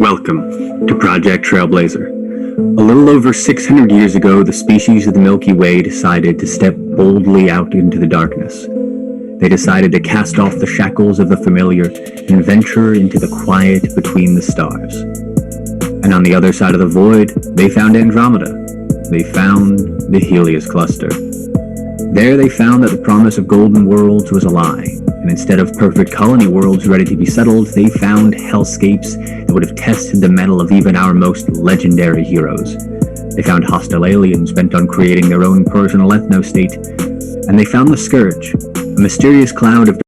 Welcome to Project Trailblazer. A little over 600 years ago, the species of the Milky Way decided to step boldly out into the darkness. They decided to cast off the shackles of the familiar and venture into the quiet between the stars. And on the other side of the void, they found Andromeda. They found the Helios cluster. There they found that the promise of golden worlds was a lie, and instead of perfect colony worlds ready to be settled, they found hellscapes that would have tested the mettle of even our most legendary heroes. They found hostile aliens bent on creating their own personal ethno-state, and they found the Scourge, a mysterious cloud of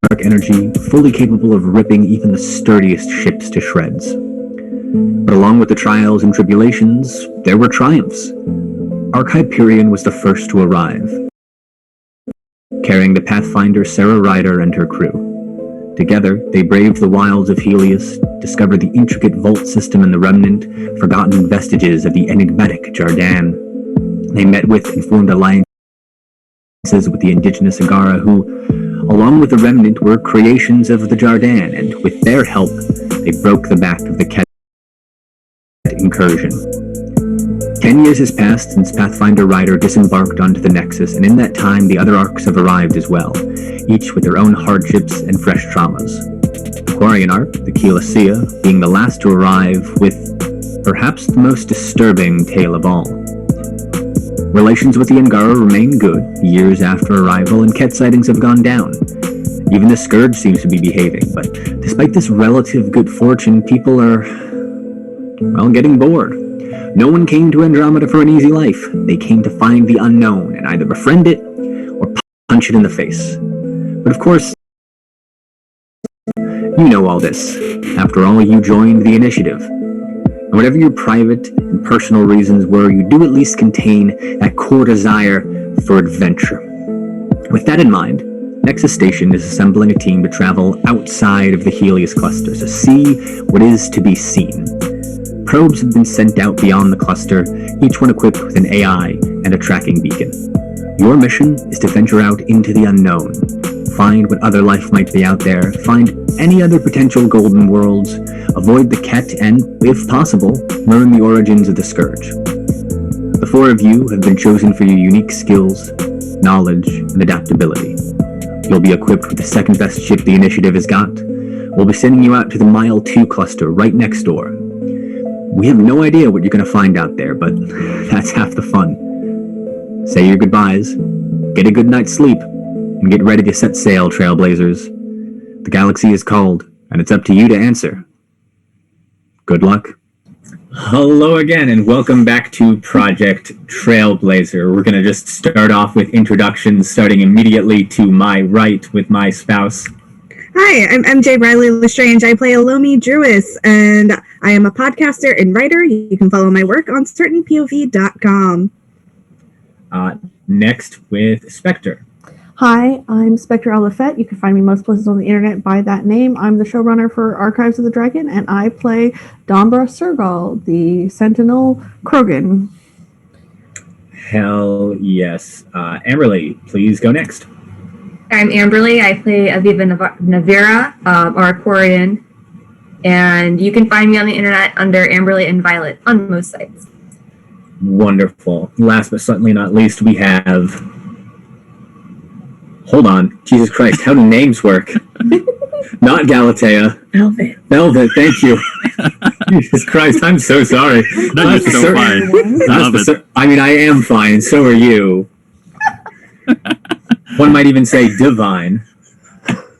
dark energy fully capable of ripping even the sturdiest ships to shreds. But along with the trials and tribulations, there were triumphs. Ark Hyperion was the first to arrive, carrying the Pathfinder Sarah Ryder and her crew. Together, they braved the wilds of Helios, discovered the intricate vault system in the remnant, forgotten vestiges of the enigmatic Jardan. They met with and formed alliances with the indigenous Agara, who, along with the remnant, were creations of the Jardan, and with their help, they broke the back of the Kett incursion. 10 years has passed since Pathfinder Ryder disembarked onto the Nexus, and in that time the other Arks have arrived as well, each with their own hardships and fresh traumas. The Quarian Ark, the Keylesea, being the last to arrive with perhaps the most disturbing tale of all. Relations with the Angara remain good years after arrival, and Kett sightings have gone down. Even the Scourge seems to be behaving, but despite this relative good fortune, people are, well, getting bored. No one came to Andromeda for an easy life. They came to find the unknown and either befriend it or punch it in the face. But of course, you know all this. After all, you joined the Initiative. And whatever your private and personal reasons were, you do at least contain that core desire for adventure. With that in mind, Nexus Station is assembling a team to travel outside of the Helios cluster to see what is to be seen. Probes have been sent out beyond the cluster, each one equipped with an AI and a tracking beacon. Your mission is to venture out into the unknown, find what other life might be out there, find any other potential golden worlds, avoid the Kett, and, if possible, learn the origins of the Scourge. The four of you have been chosen for your unique skills, knowledge, and adaptability. You'll be equipped with the second best ship the Initiative has got. We'll be sending you out to the Mile 2 cluster right next door. We have no idea what you're going to find out there, but that's half the fun. Say your goodbyes, get a good night's sleep, and get ready to set sail, Trailblazers. The galaxy is called, and it's up to you to answer. Good luck. Hello again, and welcome back to Project Trailblazer. We're going to just start off with introductions, starting immediately to my right with my spouse. Hi, I'm MJ Riley Lestrange. I play Alomi Druis, and I am a podcaster and writer. You can follow my work on certainpov.com. Next with Spectre. Hi, I'm Spectre Alafet. You can find me most places on the internet by that name. I'm the showrunner for Archives of the Dragon, and I play Dombra Sergal, the Sentinel Krogan. Hell yes. Amberly, please go next. I'm Amberly. I play Aviva Navira, or Quarian, and you can find me on the internet under Amberly and Violet on most sites. Wonderful. Last but certainly not least, we have... Hold on. Jesus Christ, how do names work? Not Galatea. Velvet. Velvet, thank you. Jesus Christ, I'm so sorry. No, you're so fine. I mean, I am fine, and so are you. One might even say divine.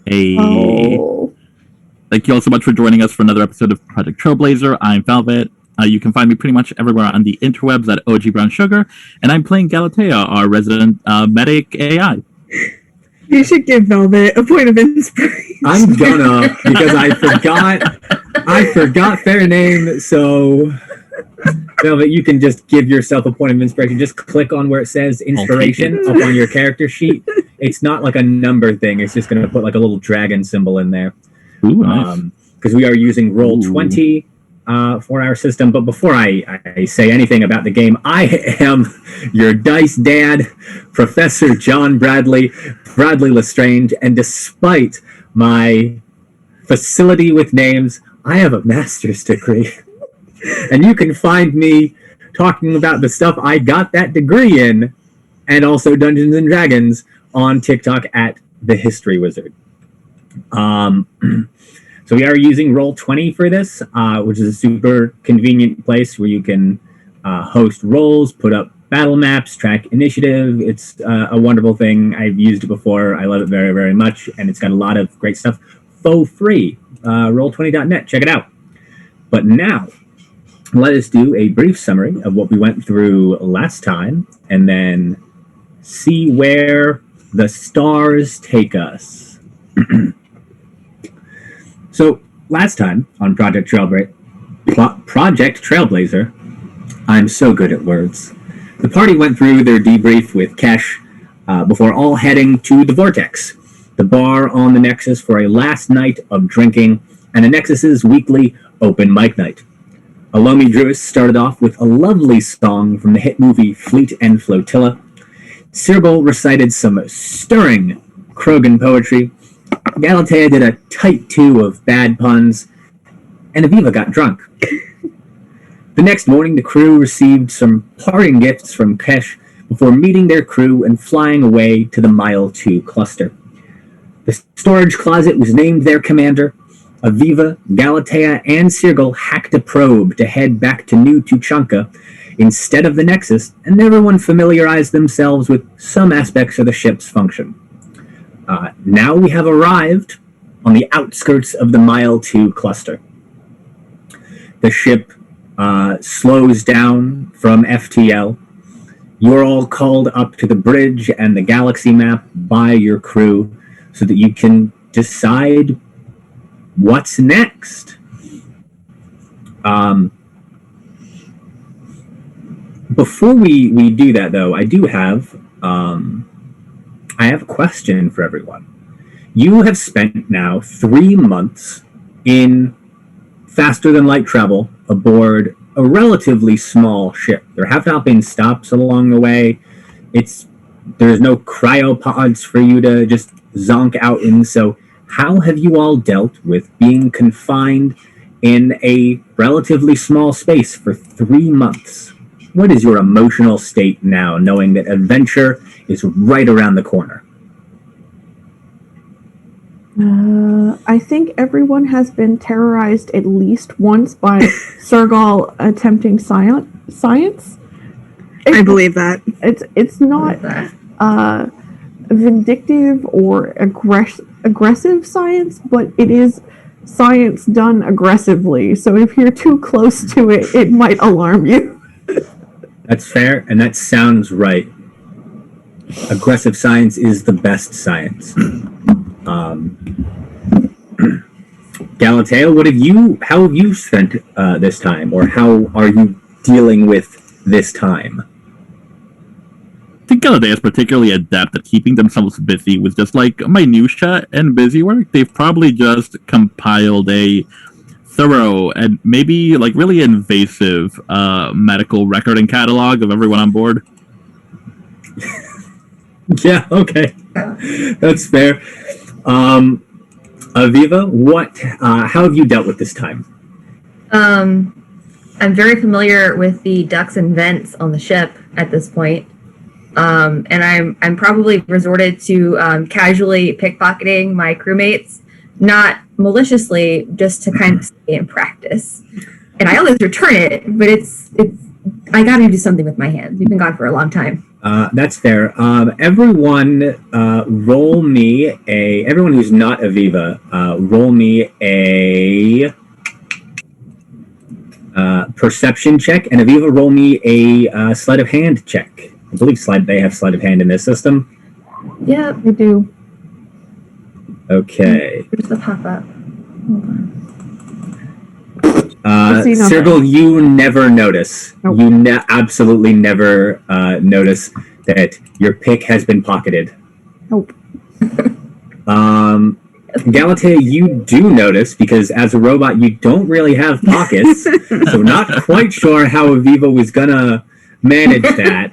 Hey. Oh. Thank you all so much for joining us for another episode of Project Trailblazer. I'm Velvet. You can find me pretty much everywhere on the interwebs at OG Brown Sugar, and I'm playing Galatea, our resident medic AI. You should give Velvet a point of inspiration. I'm gonna, because I forgot their name, so Velvet, you can just give yourself a point of inspiration. Just click on where it says inspiration up on your character sheet. It's not like a number thing, it's just gonna put like a little dragon symbol in there. Ooh, nice. Because we are using Roll20 for our system. But before I say anything about the game, I am your dice dad, Professor John Bradley Lestrange, and despite my facility with names, I have a master's degree. And you can find me talking about the stuff I got that degree in, and also Dungeons and Dragons, on TikTok at The History Wizard. So we are using Roll20 for this, which is a super convenient place where you can host rolls, put up battle maps, track initiative. It's a wonderful thing. I've used it before. I love it very, very much, and it's got a lot of great stuff for free. Roll20.net. Check it out. But now, let us do a brief summary of what we went through last time, and then see where the stars take us. So, last time on Project Trailblazer, I'm so good at words. The party went through their debrief with Kesh before all heading to the Vortex, the bar on the Nexus, for a last night of drinking and the Nexus's weekly open mic night. Alomi Druis started off with a lovely song from the hit movie Fleet and Flotilla. Sergal recited some stirring Krogan poetry. Galatea did a tight two of bad puns, and Aviva got drunk. The next morning, the crew received some parting gifts from Kesh before meeting their crew and flying away to the Mile 2 cluster. The storage closet was named their commander. Aviva, Galatea, and Sirgal hacked a probe to head back to New Tuchanka instead of the Nexus, and everyone familiarized themselves with some aspects of the ship's function. Now we have arrived on the outskirts of the Mile 2 cluster. The ship slows down from FTL. You're all called up to the bridge and the galaxy map by your crew so that you can decide what's next. Before we do that, though, I have a question for everyone. You have spent now 3 months in faster than light travel aboard a relatively small ship. There have not been stops along the way. There's no cryopods for you to just zonk out in. So how have you all dealt with being confined in a relatively small space for 3 months? What is your emotional state now, knowing that adventure is right around the corner? I think everyone has been terrorized at least once by Sergal attempting science. I believe that. It's not vindictive or aggressive science, but it is science done aggressively. So if you're too close to it, it might alarm you. That's fair, and that sounds right. Aggressive science is the best science. Galatea, how have you spent this time, or how are you dealing with this time? I think Galatea is particularly adept at keeping themselves busy with just like minutia and busy work. They've probably just compiled a thorough and maybe like really invasive medical record and catalog of everyone on board. Yeah, okay. That's fair. Aviva, how have you dealt with this time? I'm very familiar with the ducts and vents on the ship at this point. And I'm probably resorted to casually pickpocketing my crewmates, not maliciously, just to kind of stay in practice. And I always return it, but it's I got to do something with my hands. We've been gone for a long time. That's fair. Everyone, everyone who's not Aviva, roll me a perception check, and Aviva, roll me a sleight of hand check. I believe they have sleight of hand in this system. Yeah, I do. Okay. Here's the pop-up. Hold on. Sirgal, you never notice. Nope. You absolutely never notice that your pick has been pocketed. Nope. Galatea, you do notice, because as a robot, you don't really have pockets, so not quite sure how Aviva was gonna manage that.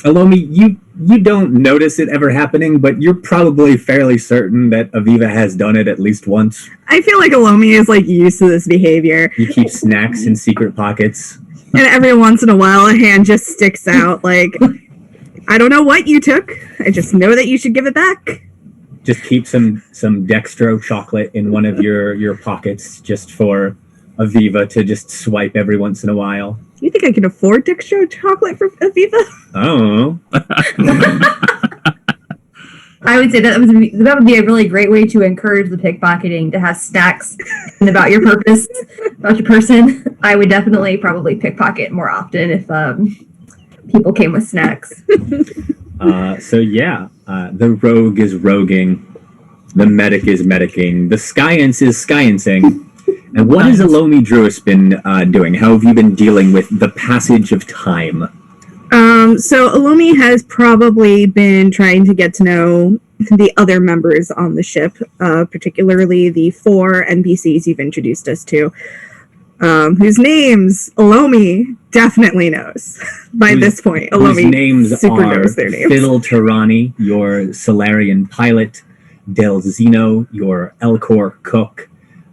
Alomi, you don't notice it ever happening, but you're probably fairly certain that Aviva has done it at least once. I feel like Alomi is like used to this behavior. You keep snacks in secret pockets. And every once in a while a hand just sticks out like, I don't know what you took. I just know that you should give it back. Just keep some Dextro chocolate in one of your pockets just for Aviva to just swipe every once in a while. You think I can afford Dextro chocolate for Aviva? Oh. I would say that would be a really great way to encourage the pickpocketing, to have snacks and about your purpose, about your person. I would definitely probably pickpocket more often if people came with snacks. The rogue is roguing, the medic is medicing, the science is sciencing. And what has Alomi Druis been doing? How have you been dealing with the passage of time? So Alomi has probably been trying to get to know the other members on the ship, particularly the 4 NPCs you've introduced us to, whose names Alomi definitely knows by this point. Alomi whose names super are knows their names. Fiddle Tarani, your Solarian pilot, Del Zeno, your Elcor cook,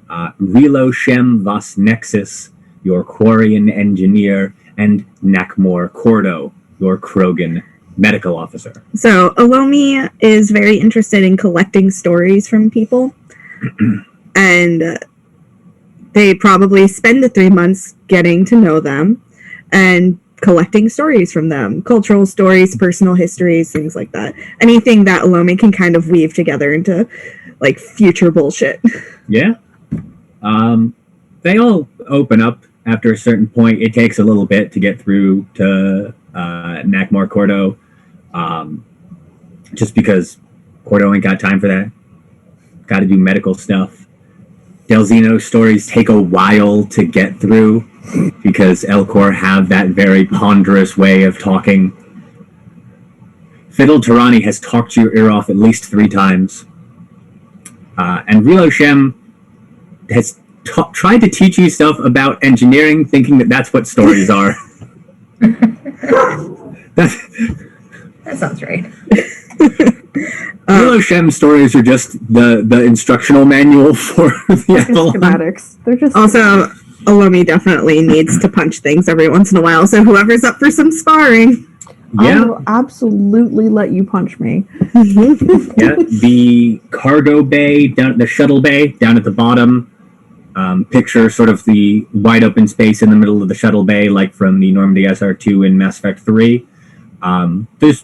Relo Shem Vas Nexus, your Quarian engineer, and Nakmor Cordo, your Krogan medical officer. So Alomi is very interested in collecting stories from people, and they probably spend the 3 months getting to know them and collecting stories from them, cultural stories, personal histories, things like that. Anything that Alomi can kind of weave together into like future bullshit. Yeah. They all open up after a certain point. It takes a little bit to get through to Nakmor Cordo, just because Cordo ain't got time for that. Got to do medical stuff. Del Zeno stories take a while to get through because Elcor have that very ponderous way of talking. Fiddle Tarani has talked your ear off at least 3 times. And Relo Shem has tried to teach you stuff about engineering, thinking that that's what stories are. That sounds right. Relo Shem stories are just the instructional manual for the Avalon. Schematics. They're just Also, Alomi definitely needs to punch things every once in a while, so whoever's up for some sparring. I Yeah, will absolutely let you punch me. yeah. The cargo bay, the shuttle bay down at the bottom. Picture sort of the wide open space in the middle of the shuttle bay, like from the Normandy SR2 in Mass Effect 3. There's,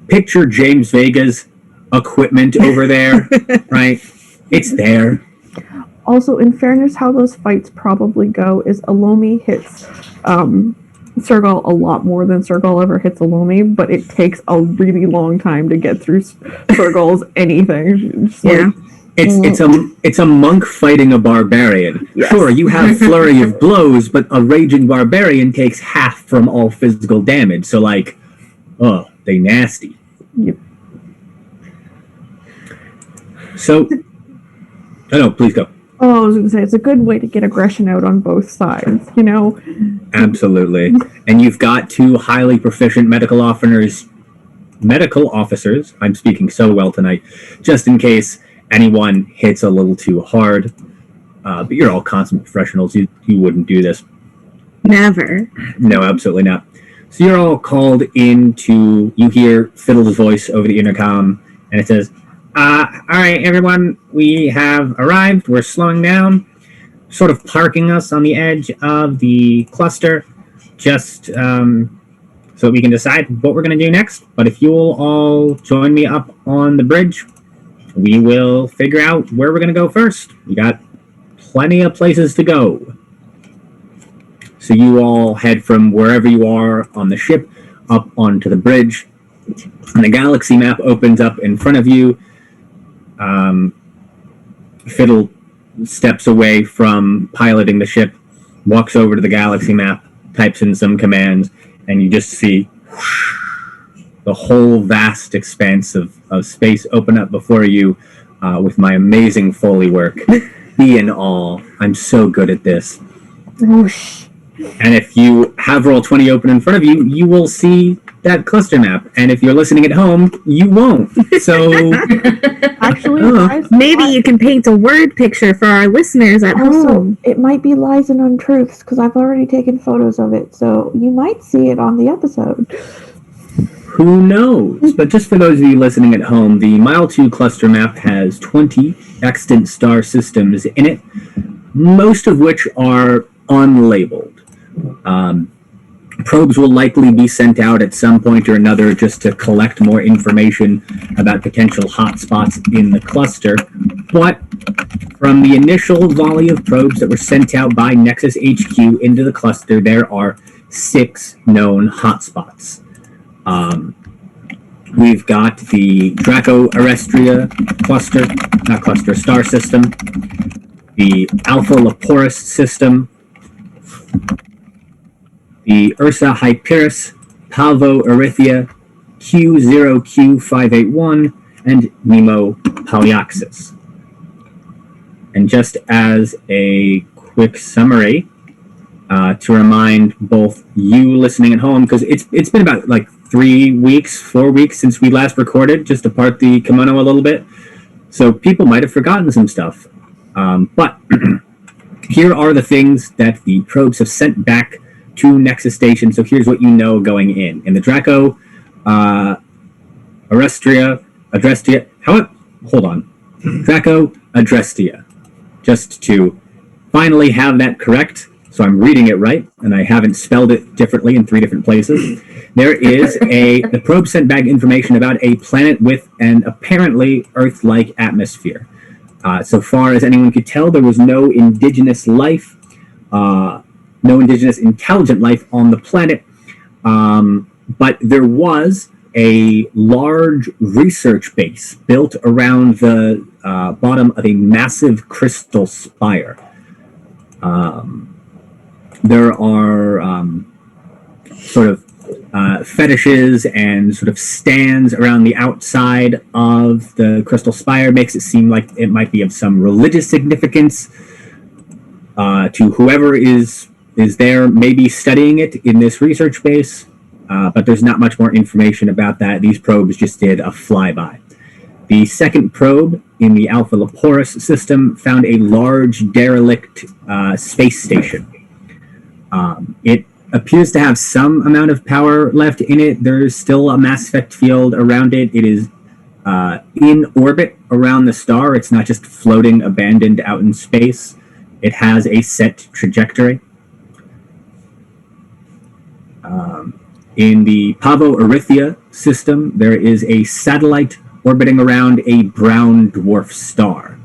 picture James Vega's equipment over there, right? It's there. Also, in fairness, how those fights probably go is Alomi hits Sergal a lot more than Sergal ever hits Alomi, but it takes a really long time to get through Sergal's anything. Just Yeah. It's a monk fighting a barbarian. Yes. Sure, you have flurry of blows, but a raging barbarian takes half from all physical damage. So they nasty. Yep. So, please go. Oh, I was going to say, it's a good way to get aggression out on both sides, Absolutely. And you've got 2 highly proficient medical officers. I'm speaking so well tonight, just in case anyone hits a little too hard. But you're all consummate professionals. You wouldn't do this. Never. No, absolutely not. So you're all called into, you hear Fiddle's voice over the intercom, and it says, all right, everyone, we have arrived. We're slowing down, sort of parking us on the edge of the cluster, just so we can decide what we're going to do next. But if you'll all join me up on the bridge, we will figure out where we're going to go first. We got plenty of places to go. So you all head from wherever you are on the ship up onto the bridge. And the galaxy map opens up in front of you. Fiddle steps away from piloting the ship, walks over to the galaxy map, types in some commands, and you just see the whole vast expanse of space open up before you with my amazing Foley work. Be in awe. I'm so good at this. Whoosh. And if you have Roll20 open in front of you, you will see that cluster map. And if you're listening at home, you won't. So Actually, guys, Maybe you can paint a word picture for our listeners at also, home. it might be lies and untruths because I've already taken photos of it, so you might see it on the episode. who knows? But just for those of you listening at home, the Mile 2 cluster map has 20 extant star systems in it, most of which are unlabeled. Probes will likely be sent out at some point or another just to collect more information about potential hotspots in the cluster. But from the initial volley of probes that were sent out by Nexus HQ into the cluster, there are 6 known hotspots. We've got the Draco Arestria star system, the Alpha Leporus system, the Ursa Hyperis, Palvo Erythia, Q0Q581, and Nemo Palyaxis. And just as a quick summary, to remind both you listening at home, because it's been about 3 weeks, 4 weeks since we last recorded, just to part the kimono a little bit. So people might have forgotten some stuff. But here are the things that the probes have sent back to Nexus Station. So here's what you know going in. In the Draco, Adrestia, hold on. Draco Adrestia. Just to finally have that correct. So I'm reading it right, and I haven't spelled it differently in 3 different places. There is the probe sent back information about a planet with an apparently Earth-like atmosphere. So far as anyone could tell, there was no indigenous life, no indigenous intelligent life on the planet, but there was a large research base built around the bottom of a massive crystal spire. There are sort of fetishes and sort of stands around the outside of the crystal spire. Makes it seem like it might be of some religious significance to whoever is there, maybe studying it in this research base. But there's not much more information about that. These probes just did a flyby. The second probe in the Alpha Leporis system found a large derelict space station. It appears to have some amount of power left in it. There's still a mass effect field around it. It is in orbit around the star. It's not just floating abandoned out in space. It has a set trajectory. In the Pavo Erythia system, there is a satellite orbiting around a brown dwarf star.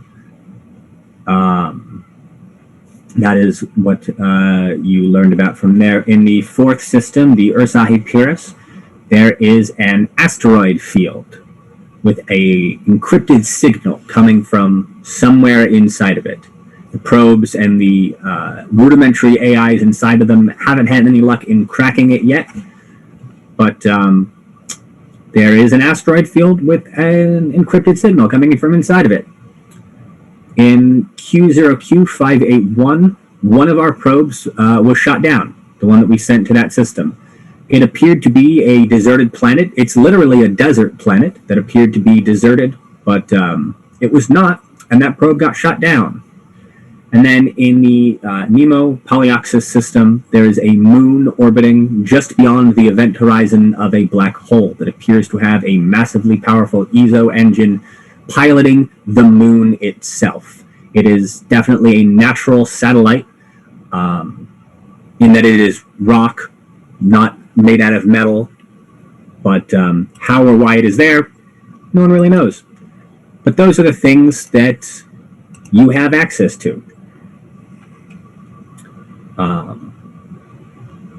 That is what you learned about from there. In the fourth system, the Ursahi Pyrrhus, there is an asteroid field with a encrypted signal coming from somewhere inside of it. The probes and the rudimentary AIs inside of them haven't had any luck in cracking it yet, but there is an asteroid field with an encrypted signal coming from inside of it. In Q0Q581, one of our probes was shot down, the one that we sent to that system. It appeared to be a deserted planet. It's literally a desert planet that appeared to be deserted, but it was not, and that probe got shot down. And then in the Nemo Polyoxus system, there is a moon orbiting just beyond the event horizon of a black hole that appears to have a massively powerful ESO engine piloting the moon itself. It is definitely a natural satellite in that it is rock, not made out of metal. But how or why it is there, no one really knows. But those are the things that you have access to.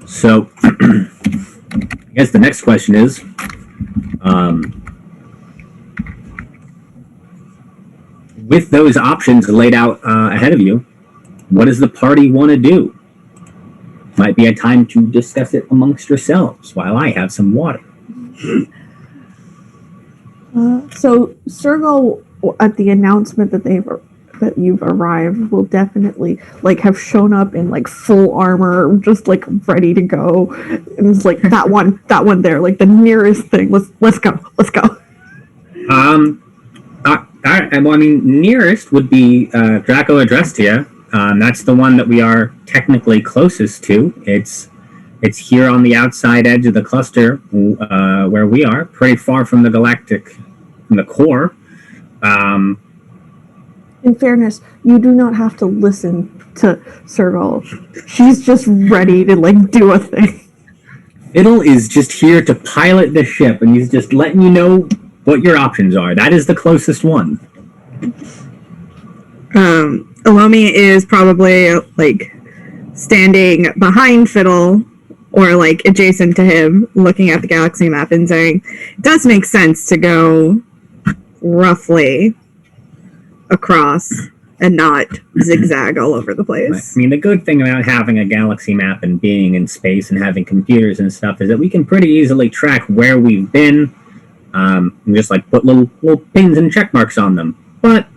So I guess the next question is, with those options laid out ahead of you, what does the party want to do? Might be a time to discuss it amongst yourselves while I have some water. So Sergal, at the announcement that you've arrived, will definitely have shown up in full armor, just ready to go, and it's that one there, the nearest thing. Let's go. Well, I mean, nearest would be Draco Adrestia. That's the one that we are technically closest to. It's here on the outside edge of the cluster where we are, pretty far from the from the core. In fairness, you do not have to listen to Sergal. She's just ready to do a thing. Fiddle is just here to pilot the ship, and he's just letting you know what your options are. That is the closest one. Alomi is probably standing behind Fiddle or adjacent to him, looking at the galaxy map and saying, it does make sense to go roughly across and not zigzag all over the place. I mean, the good thing about having a galaxy map and being in space and having computers and stuff is that we can pretty easily track where we've been, and just put little pins and check marks on them. But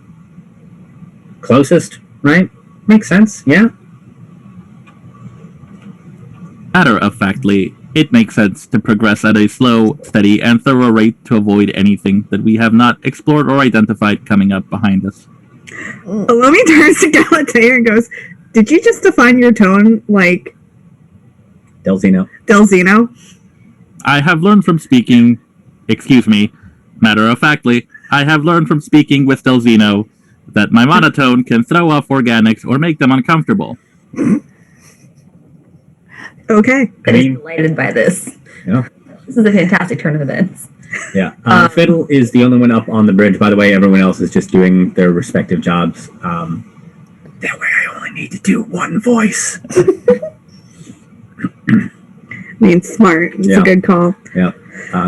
closest, right? Makes sense, yeah? Matter of factly, it makes sense to progress at a slow, steady, and thorough rate to avoid anything that we have not explored or identified coming up behind us. Alomi turns to Galatea and goes, "Did you just define your tone like Delzino. Delzino?" I have learned from speaking, matter of factly, I have learned from speaking with Delzino that my monotone can throw off organics or make them uncomfortable. Okay. I'm delighted by this. Yeah. This is a fantastic turn of events. Yeah. Fiddle is the only one up on the bridge. By the way, everyone else is just doing their respective jobs. That way I only need to do one voice. I mean, smart. It's Yeah. a good call. Yeah.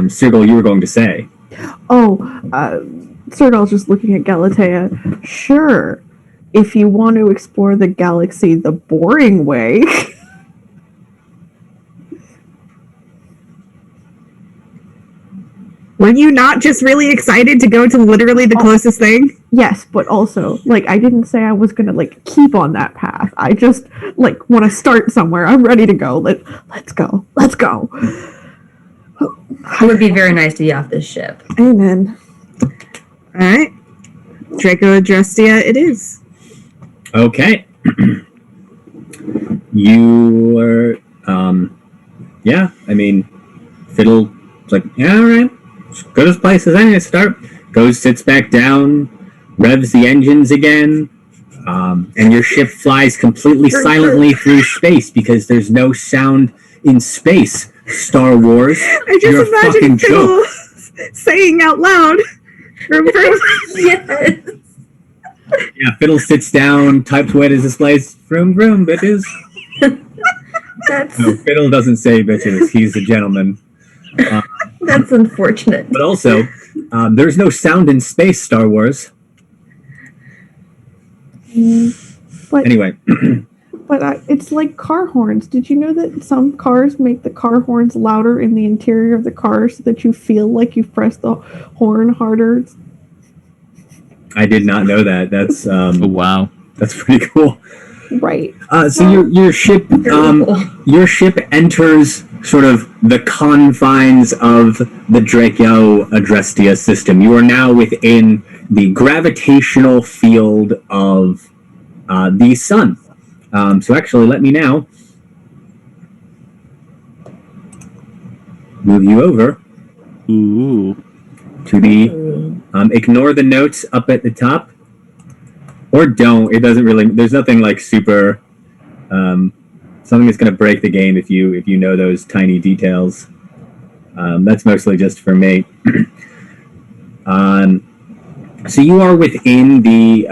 Sigil, you were going to say. Sergal's just looking at Galatea. Sure, if you want to explore the galaxy the boring way. Were you not just really excited to go to literally the closest thing? Yes, but also, like, I didn't say I was gonna, like, keep on that path. I just, like, want to start somewhere. I'm ready to go. Let's go. Let's go. It would be very nice to be off this ship. Amen. All right. Draco Adrestia it is. Okay. You are, yeah, I mean, Fiddle is like, yeah, all right. As good as place as any to start. Goes, sits back down, revs the engines again, and your ship flies completely silently through space because there's no sound in space. Star Wars, I you're just a fucking imagine joke. Fiddle saying out loud. Vroom, vroom. Yes. Yeah, Fiddle sits down, types what is this place? Vroom, vroom, bitches. That's No, Fiddle doesn't say bitches. He's a gentleman. that's unfortunate. But also, there's no sound in space, Star Wars. But Anyway, it's like car horns. Did you know that some cars make the car horns louder in the interior of the car so that you feel like you've pressed the horn harder? I did not know that. That's Oh, wow. that's pretty cool. Right. So your ship your ship enters sort of the confines of the Draco Adrestia system. You are now within the gravitational field of the sun. So actually, let me now move you over Ooh. to the ignore the notes up at the top, or don't. It doesn't really. There's nothing like super. Something that's going to break the game if you know those tiny details. That's mostly just for me. So you are within the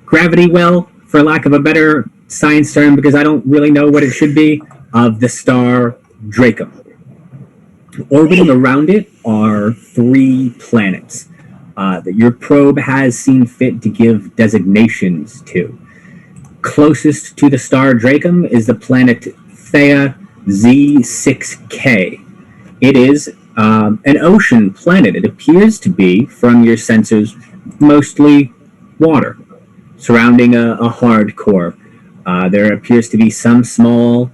gravity well, for lack of a better science term, because I don't really know what it should be, of the star Draco. Orbiting around it are 3 planets that your probe has seen fit to give designations to. Closest to the star Dracum is the planet Thea Z6K. It is an ocean planet. It appears to be, from your sensors, mostly water, surrounding a hard core. There appears to be some small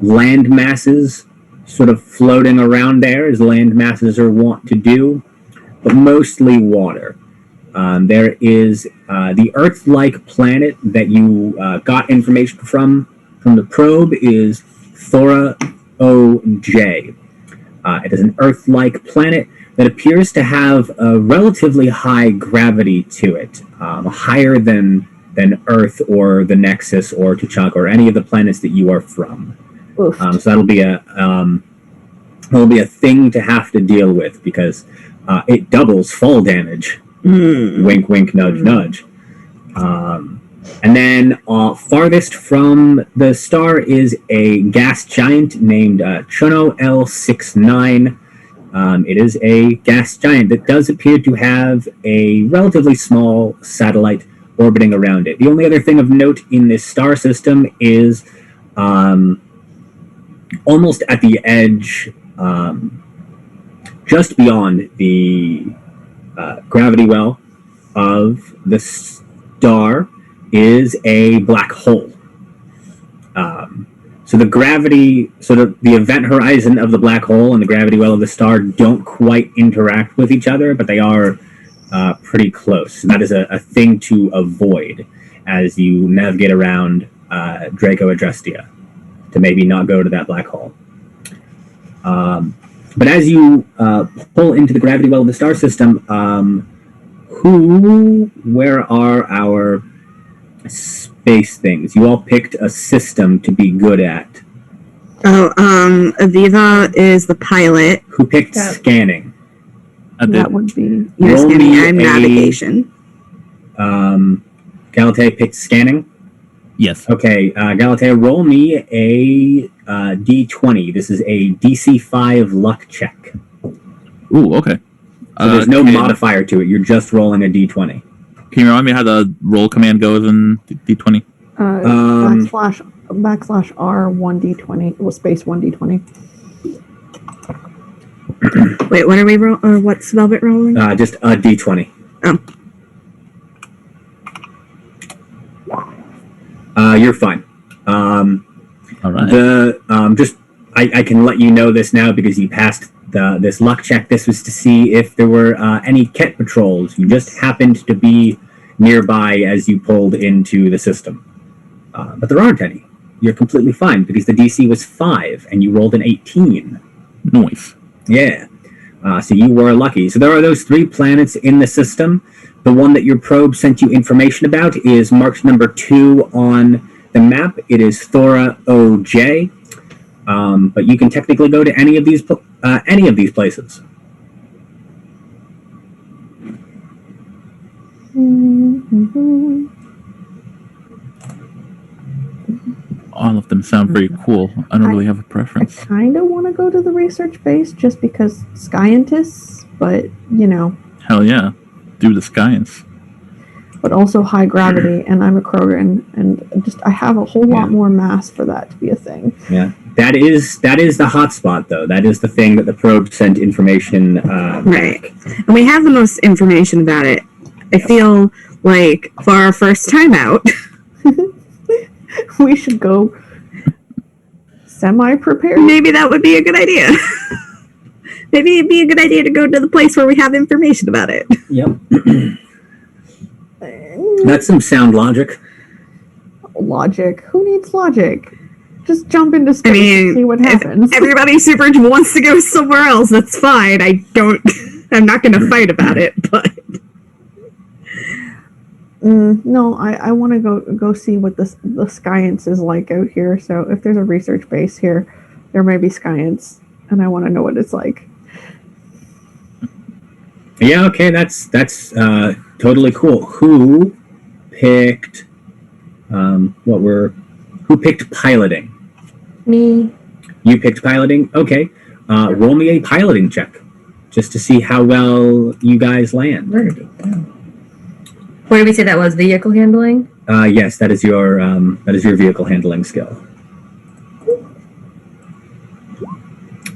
land masses sort of floating around there, as land masses are wont to do, but mostly water. There is the Earth-like planet that you got information from the probe is Thora OJ. It is an Earth-like planet that appears to have a relatively high gravity to it, higher than Earth or the Nexus or T'Chaka or any of the planets that you are from. So that'll be a thing to have to deal with because it doubles fall damage. Wink, wink, nudge, nudge. And then farthest from the star is a gas giant named Chono L69. It is a gas giant that does appear to have a relatively small satellite orbiting around it. The only other thing of note in this star system is almost at the edge, just beyond the gravity well of the star, is a black hole. So the event horizon of the black hole and the gravity well of the star don't quite interact with each other, but they are pretty close. And that is a thing to avoid as you navigate around Draco Adrestia to maybe not go to that black hole. But as you pull into the gravity well of the star system, where are our space things? You all picked a system to be good at. Oh, Aviva is the pilot. Who picked Yeah. scanning? I did. That would be You're Roll scanning. me I'm a- navigation. Galatea picked scanning. Yes. Okay, Galatea, roll me a D20. This is a DC 5 luck check. Ooh, okay. So there's no can- modifier to it. You're just rolling a D20. Can you remind me how the roll command goes in D20? backslash R 1d20 was space 1d20. Wait, what are we roll? Or what's Velvet rolling? Just a D20. You're fine. All right. I can let you know this now because you passed this luck check. This was to see if there were any Ket patrols. You just happened to be nearby as you pulled into the system. But there aren't any. You're completely fine because the DC was 5 and you rolled an 18. Noise. Yeah. So you were lucky. So there are those 3 planets in the system. The one that your probe sent you information about is marked number 2 on the map. It is Thora OJ. But you can technically go to any of these places. All of them sound very cool. I don't really have a I preference. kind of want to go to the research base just because scientists, but Hell yeah. Do the science. but also high gravity, and I'm a Krogan, and just I have a whole lot more mass for that to be a thing. Yeah. That is the hotspot, though. That is the thing that the probe sent information. Right. And we have the most information about it. I feel like for our first time out, We should go semi-prepared. maybe that would be a good idea. Maybe it'd be a good idea to go to the place where we have information about it. Yep. That's some sound logic. Logic. Who needs logic? Just jump into space I mean, and see what if happens. everybody super wants to go somewhere else, that's fine. I'm not going to fight about it, but No, I want to go see what the science is like out here. So if there's a research base here, there may be science, and I want to know what it's like. Yeah. Okay. That's totally cool. Who picked? Who picked piloting? Me. You picked piloting. Okay. Roll me a piloting check, just to see how well you guys land. Where did it go? What did we say that was? Vehicle handling? Yes, that is your vehicle handling skill.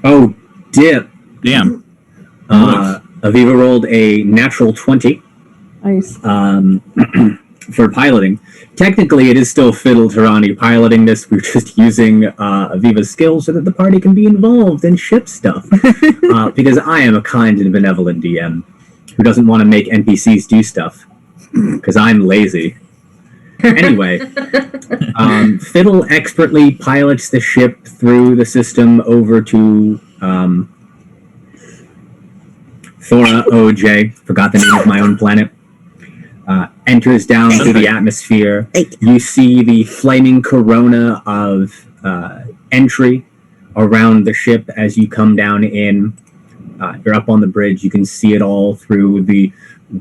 Oh, dip. Damn. Aviva rolled a natural 20 Nice. for piloting. Technically, it is still Fiddle Tarani piloting this. We're just using Aviva's skills so that the party can be involved in ship stuff. Because I am a kind and benevolent DM who doesn't want to make NPCs do stuff. Because I'm lazy. Anyway, Fiddle expertly pilots the ship through the system over to Thora OJ. Forgot the name of my own planet. Enters down through the atmosphere. You see the flaming corona of entry around the ship as you come down in. You're up on the bridge. You can see it all through the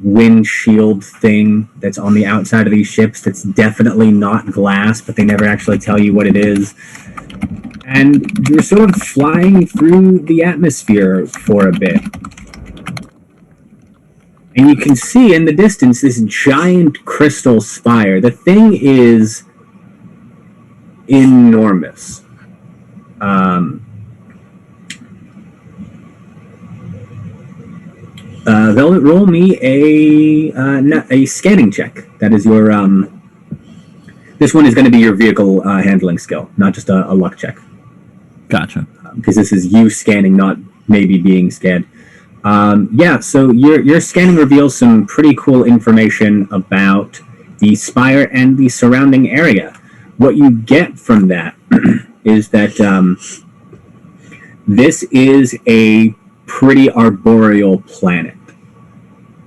windshield thing that's on the outside of these ships. That's definitely not glass, but they never actually tell you what it is. And you're sort of flying through the atmosphere for a bit. And you can see in the distance this giant crystal spire. The thing is enormous. Velvet, roll me a scanning check. That is your This one is going to be your vehicle handling skill, not just a luck check. Gotcha. Because this is you scanning, not maybe being scanned. So your scanning reveals some pretty cool information about the spire and the surrounding area. What you get from that is that this is a pretty arboreal planet.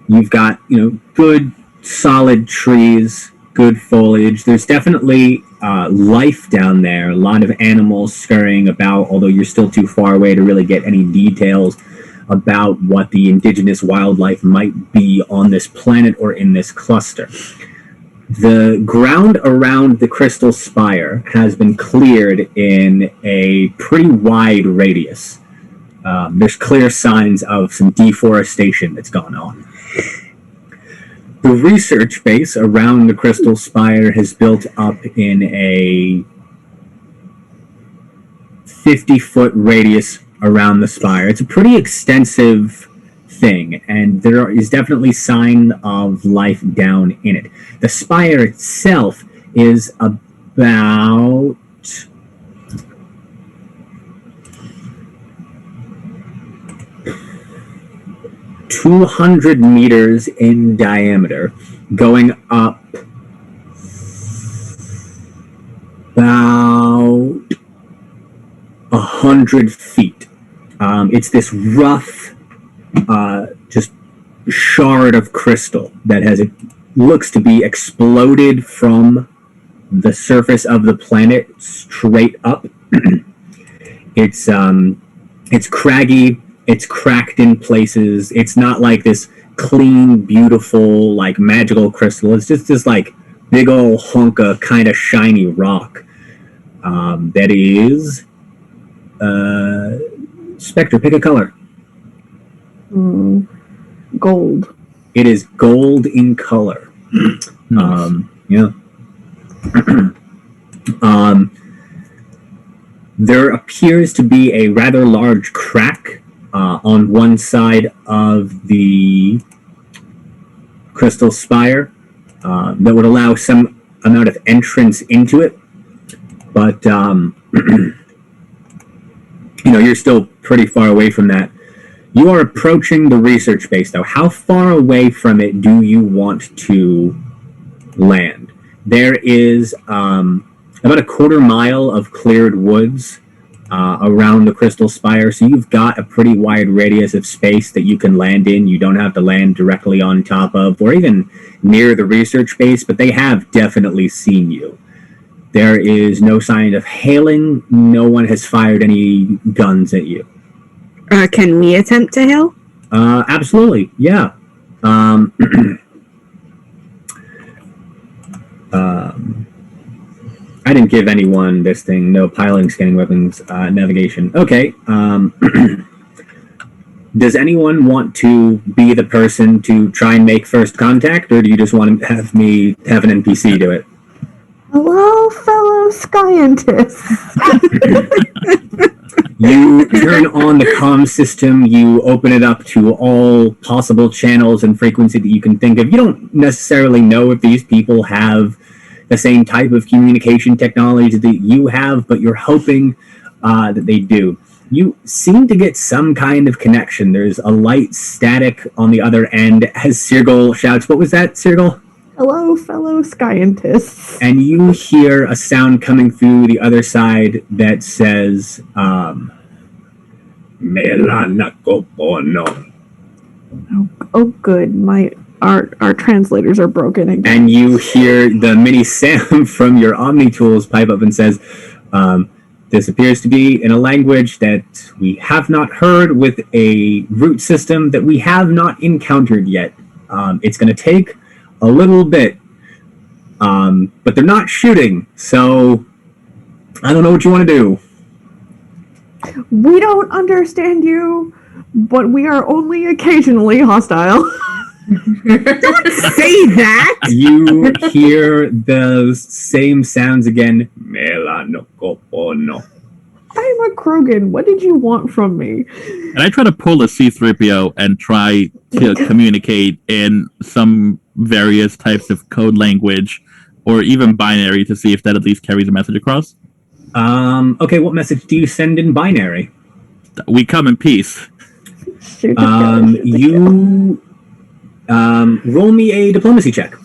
You've got, good solid trees, good foliage. There's definitely life down there, a lot of animals scurrying about, although you're still too far away to really get any details about what the indigenous wildlife might be on this planet or in this cluster. The ground around the Crystal Spire has been cleared in a pretty wide radius. There's clear signs of some deforestation that's gone on. The research base around the Crystal Spire has built up in a 50-foot radius around the spire. It's a pretty extensive thing, and there is definitely sign of life down in it. The spire itself is about 200 meters in diameter, going up about 100 feet. It's this rough, just shard of crystal that looks to be exploded from the surface of the planet straight up. It's craggy. It's cracked in places. It's not like this clean, beautiful, like magical crystal. It's just this like big old hunk of kind of shiny rock. That is Spectre, pick a color. Gold. It is gold in color. Nice. Yeah. There appears to be a rather large crack on one side of the Crystal Spire that would allow some amount of entrance into it. But, you're still pretty far away from that. You are approaching the research base, though. How far away from it do you want to land? There is about a quarter mile of cleared woods around the Crystal Spire, so you've got a pretty wide radius of space that you can land in. You don't have to land directly on top of or even near the research base, but they have definitely seen you. There is no sign of hailing. No one has fired any guns at you. Can we attempt to hail? Absolutely, yeah. I didn't give anyone this thing. No piloting, scanning weapons, navigation. Okay. Does anyone want to be the person to try and make first contact, or do you just want to have me have an NPC do it? Hello, fellow scientists. You turn on the comm system, you open it up to all possible channels and frequency that you can think of. You don't necessarily know if these people have the same type of communication technology that you have, but you're hoping that they do. You seem to get some kind of connection. There's a light static on the other end as Sirgul shouts, what was that, Sirgul? Hello, fellow scientists. And you hear a sound coming through the other side that says, Melanakopono. Oh, good. Our translators are broken again. And you hear the mini Sam from your Omni Tools pipe up and says, this appears to be in a language that we have not heard with a root system that we have not encountered yet. It's going to take a little bit, but they're not shooting, so I don't know what you want to do. We don't understand you, but we are only occasionally hostile. Don't say that! You hear the same sounds again. Melanokopono. I'm a Krogan. What did you want from me? And I try to pull a C-3PO and try to communicate in some various types of code language or even binary to see if that at least carries a message across. Okay, what message do you send in binary? We come in peace. Shoot the killer, shoot the killer. You roll me a diplomacy check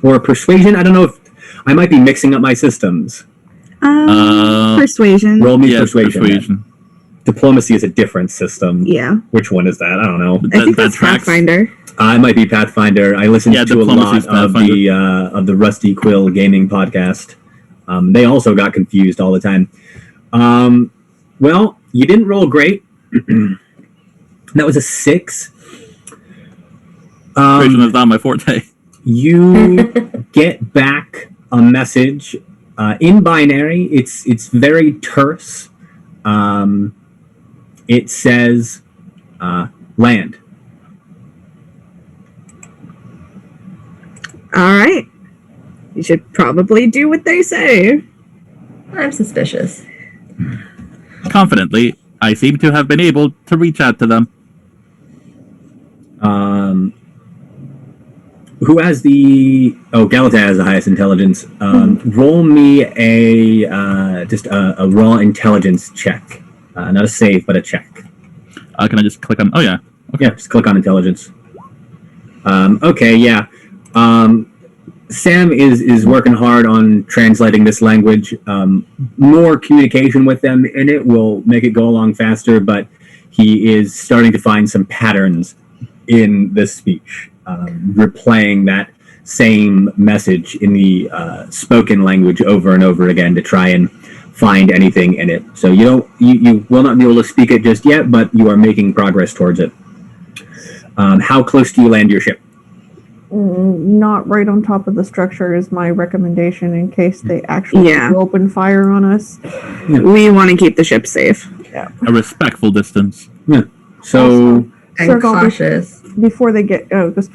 or persuasion. I don't know if I might be mixing up my systems. Persuasion. Roll me Yeah, persuasion. then. Diplomacy is a different system. Yeah. Which one is that? I don't know. I think That that's tracks. Pathfinder. It might be Pathfinder. I listened Yeah, to a Diplomacy's lot of the Rusty Quill gaming podcast. They also got confused all the time. Well, you didn't roll great. That was a 6. Persuasion is not my forte. You get back a message in binary. It's very terse. It says land. All right. You should probably do what they say. I'm suspicious. Confidently, I seem to have been able to reach out to them. Who has the? Oh, Galata has the highest intelligence. Roll me a raw intelligence check. Not a save, but a check. Can I just click on? Oh yeah. Yeah, just click on intelligence. Okay, yeah. Sam is working hard on translating this language. More communication with them in it will make it go along faster, but he is starting to find some patterns in the speech, replaying that same message in the spoken language over and over again to try and find anything in it. So you will not be able to speak it just yet, but you are making progress towards it. How close do you land your ship? Not right on top of the structure is my recommendation in case they actually open fire on us. We want to keep the ship safe. A respectful distance. Yeah. So I'm Sir, cautious. before they get because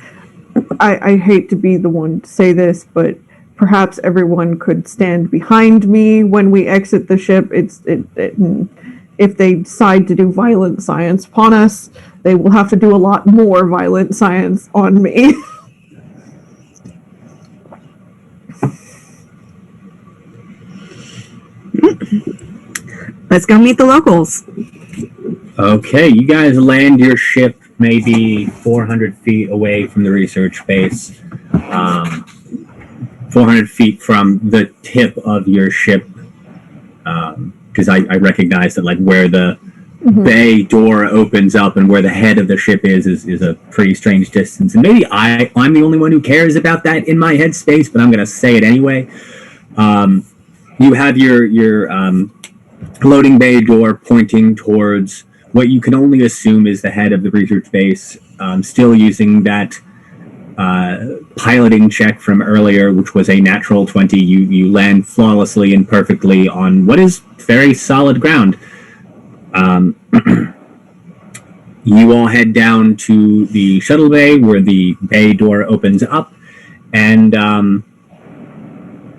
I hate to be the one to say this, but perhaps everyone could stand behind me when we exit the ship. If they decide to do violent science upon us, they will have to do a lot more violent science on me. Let's go meet the locals. okay, you guys land your ship maybe 400 feet away from the research base. 400 feet from the tip of your ship, because I recognize that like where the bay door opens up and where the head of the ship is a pretty strange distance. And maybe I'm the only one who cares about that in my headspace, but I'm going to say it anyway. You have your loading bay door pointing towards what you can only assume is the head of the research base, still using that piloting check from earlier, which was a natural 20. You land flawlessly and perfectly on what is very solid ground. You all head down to the shuttle bay where the bay door opens up. And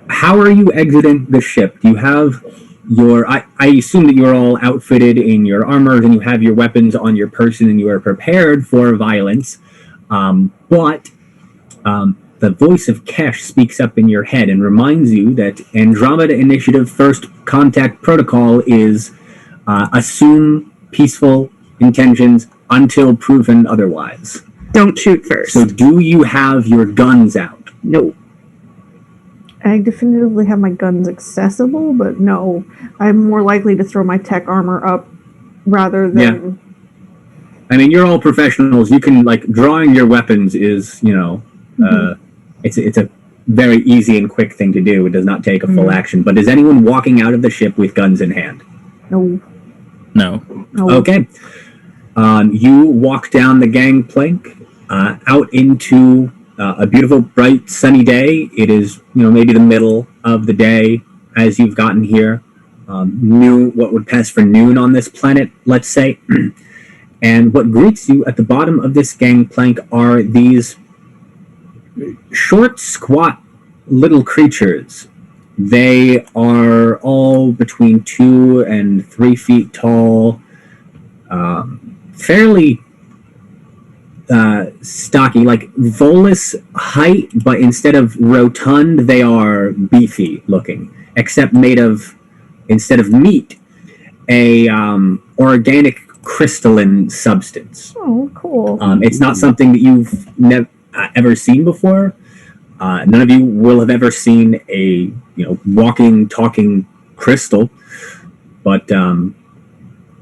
how are you exiting the ship? Do you have your... I assume that you're all outfitted in your armor and you have your weapons on your person and you are prepared for violence. But the voice of Kesh speaks up in your head and reminds you that Andromeda Initiative First Contact Protocol is assume peaceful intentions until proven otherwise. Don't shoot first. So do you have your guns out? No. I definitively have my guns accessible, but no, I'm more likely to throw my tech armor up rather than... I mean, you're all professionals. You can, like, drawing your weapons is, you know, it's a very easy and quick thing to do. It does not take a full action. But is anyone walking out of the ship with guns in hand? No. No. Okay. You walk down the gangplank out into a beautiful, bright, sunny day. It is, you know, maybe the middle of the day as you've gotten here. Noon, what would pass for noon on this planet, let's say. And what greets you at the bottom of this gangplank are these short, squat little creatures. They are all between 2 and 3 feet tall, fairly stocky, like Volus height, but instead of rotund, they are beefy looking, except made of, instead of meat, a organic crystalline substance. Oh, cool. It's not something that you've ever seen before. None of you will have ever seen a walking, talking crystal, but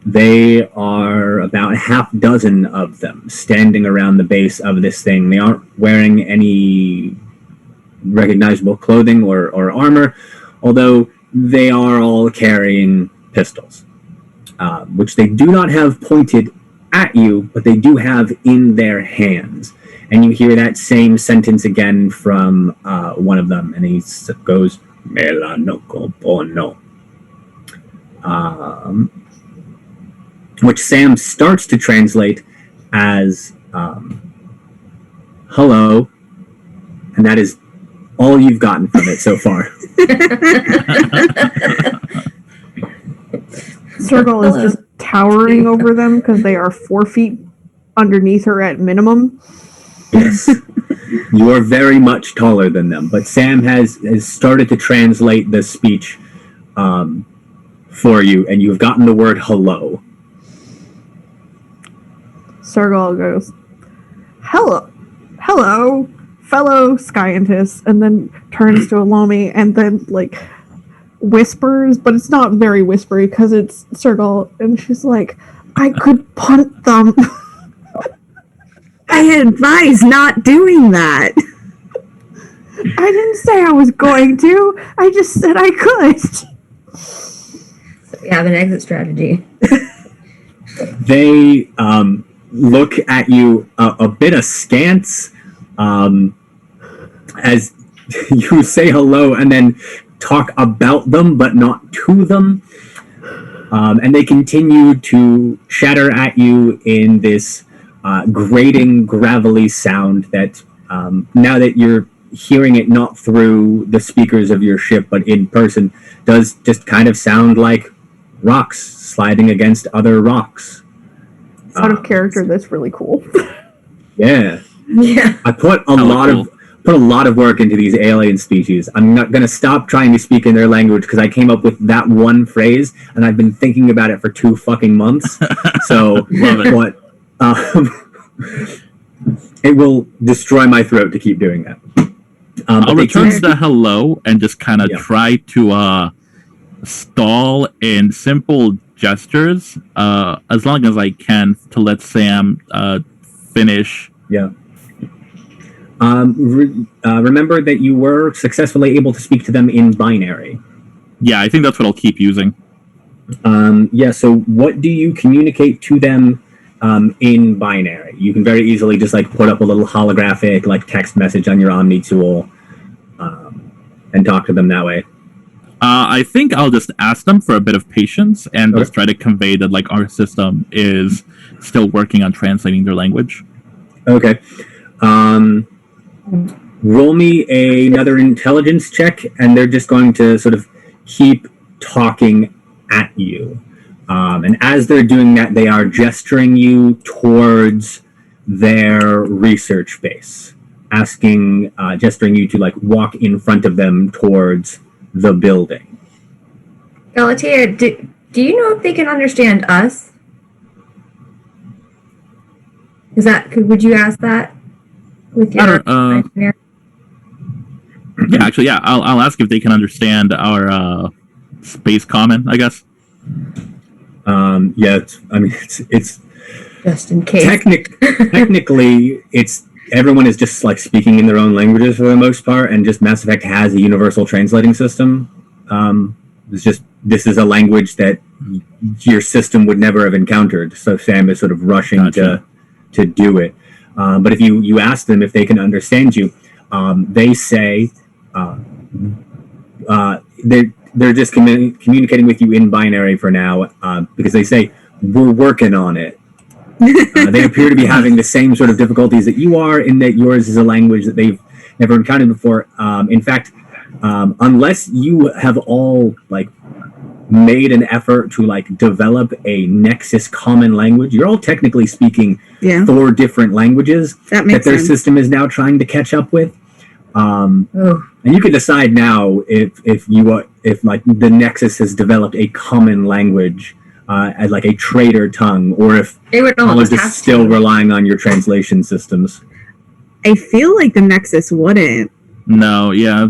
they are about a half dozen of them standing around the base of this thing. They aren't wearing any recognizable clothing or armor, although they are all carrying pistols, which they do not have pointed at you, but they do have in their hands. And you hear that same sentence again from one of them, and he goes, "Melanoco bono," which Sam starts to translate as "hello," and that is all you've gotten from it so far. Sergal is just towering over them because they are 4 feet underneath her at minimum. Yes, you are very much taller than them, but Sam has started to translate the speech for you, and you've gotten the word "hello." Sergal goes, hello, fellow scientists, and then turns to Alomi and then whispers, but it's not very whispery because it's Sergal, and she's like, I could punt them. I advise not doing that. I didn't say I was going to. I just said I could. So we have an exit strategy. They look at you a bit askance as you say hello and then talk about them, but not to them. And they continue to chatter at you in this grating, gravelly sound that now that you're hearing it not through the speakers of your ship, but in person, does just kind of sound like rocks sliding against other rocks. Out of character, that's really cool. Yeah. Yeah. I put a lot of work into these alien species. I'm not going to stop trying to speak in their language because I came up with that one phrase and I've been thinking about it for 2 fucking months. So, but it will destroy my throat to keep doing that. I'll return to the hello and just kind of try to stall in simple gestures as long as I can to let Sam finish. Yeah. Remember that you were successfully able to speak to them in binary. Yeah, I think that's what I'll keep using. So what do you communicate to them in binary? You can very easily just put up a little holographic text message on your Omni tool and talk to them that way. I think I'll just ask them for a bit of patience and just try to convey that our system is still working on translating their language. Okay. Roll me another intelligence check, and they're just going to sort of keep talking at you. And as they're doing that, they are gesturing you towards their research base, gesturing you to walk in front of them towards the building. Galatea, do you know if they can understand us? Would you ask that with your engineer? Yeah, actually, yeah. I'll ask if they can understand our space common, I guess. It's just in case. Technically, everyone is just speaking in their own languages for the most part, and just Mass Effect has a universal translating system. This is a language that your system would never have encountered, so Sam is sort of rushing to do it. But if you ask them if they can understand you, they say they're just communicating with you in binary for now, because they say, we're working on it. They appear to be having the same sort of difficulties that you are, in that yours is a language that they've never encountered before. In fact, unless you have all made an effort to like develop a Nexus common language. You're all technically speaking Yeah, 4 different languages that that makes their sense. system is now trying to catch up with. Oh, And you can decide now if like the Nexus has developed a common language as like a trader tongue, or if it would all is almost have just still to. relying on your translation systems. I feel like the Nexus wouldn't. No, yeah.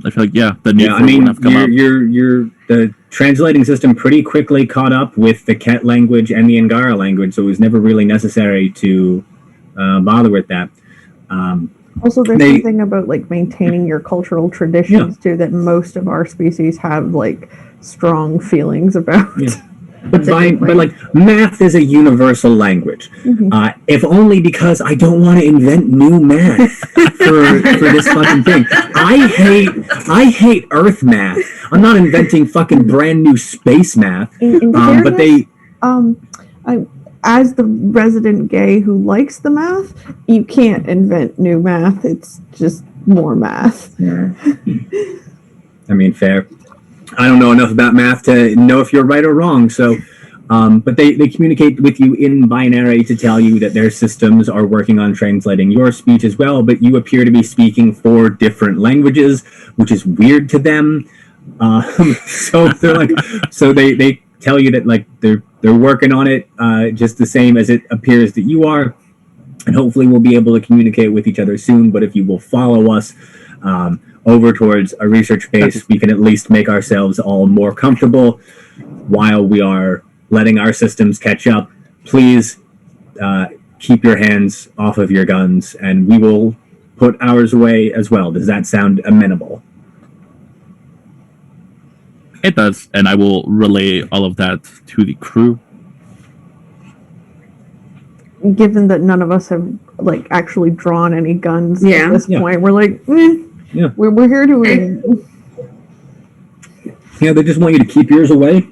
I feel like, the need Yeah, for I it mean, wouldn't have come up. the translating system pretty quickly caught up with the Ket language and the Angara language, so it was never really necessary to bother with that. Also, there's They- something about like maintaining your cultural traditions too that most of our species have like strong feelings about. Yeah. But That's a good point. like math is a universal language. Mhm. If only because I don't want to invent new math for this fucking thing. I hate Earth math. I'm not inventing fucking brand new space math. In But they I, as the resident gay who likes the math, you can't invent new math. It's just more math. Yeah. I mean, fair. I don't know enough about math to know if you're right or wrong. So, but they communicate with you in binary to tell you that their systems are working on translating your speech as well. But you appear to be speaking 4 different languages, which is weird to them. So they're like, so they tell you that like they're working on it, just the same as it appears that you are, and hopefully we'll be able to communicate with each other soon. But if you will follow us over towards a research base, we can at least make ourselves all more comfortable while we are letting our systems catch up. Please keep your hands off of your guns, and we will put ours away as well. Does that sound amenable? It does, and I will relay all of that to the crew. Given that none of us have like actually drawn any guns Yeah. at this Yeah. point, we're like, Yeah. we're here to. Yeah, they just want you to keep yours away,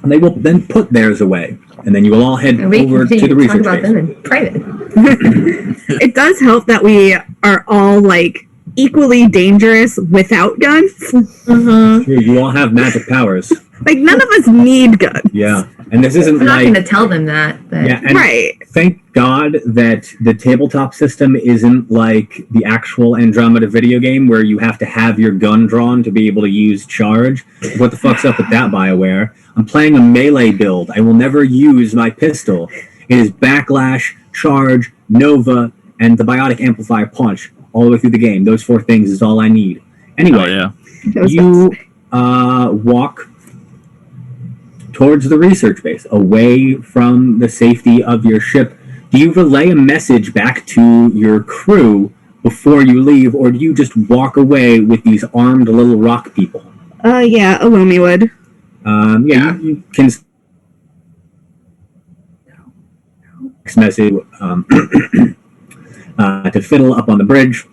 and they will then put theirs away, and then you will all head And we over to continue the to talk research about base. them in private. It does help that we are all like equally dangerous without guns. Here, you all have magic powers. Like none of us need guns. Yeah, and this isn't I'm not going like to tell them that. But yeah, and Right. thank God that the tabletop system isn't like the actual Andromeda video game where you have to have your gun drawn to be able to use charge. What the fuck's up with that, BioWare? I'm playing a melee build. I will never use my pistol. It is backlash, charge, nova, and the biotic amplifier punch all the way through the game. Those 4 things is all I need. Anyway, Oh yeah. I was about you to say. walk towards the research base, away from the safety of your ship. Do you relay a message back to your crew before you leave, or do you just walk away with these armed little rock people? Yeah, Alomi would. Yeah, you can message to Fiddle up on the bridge,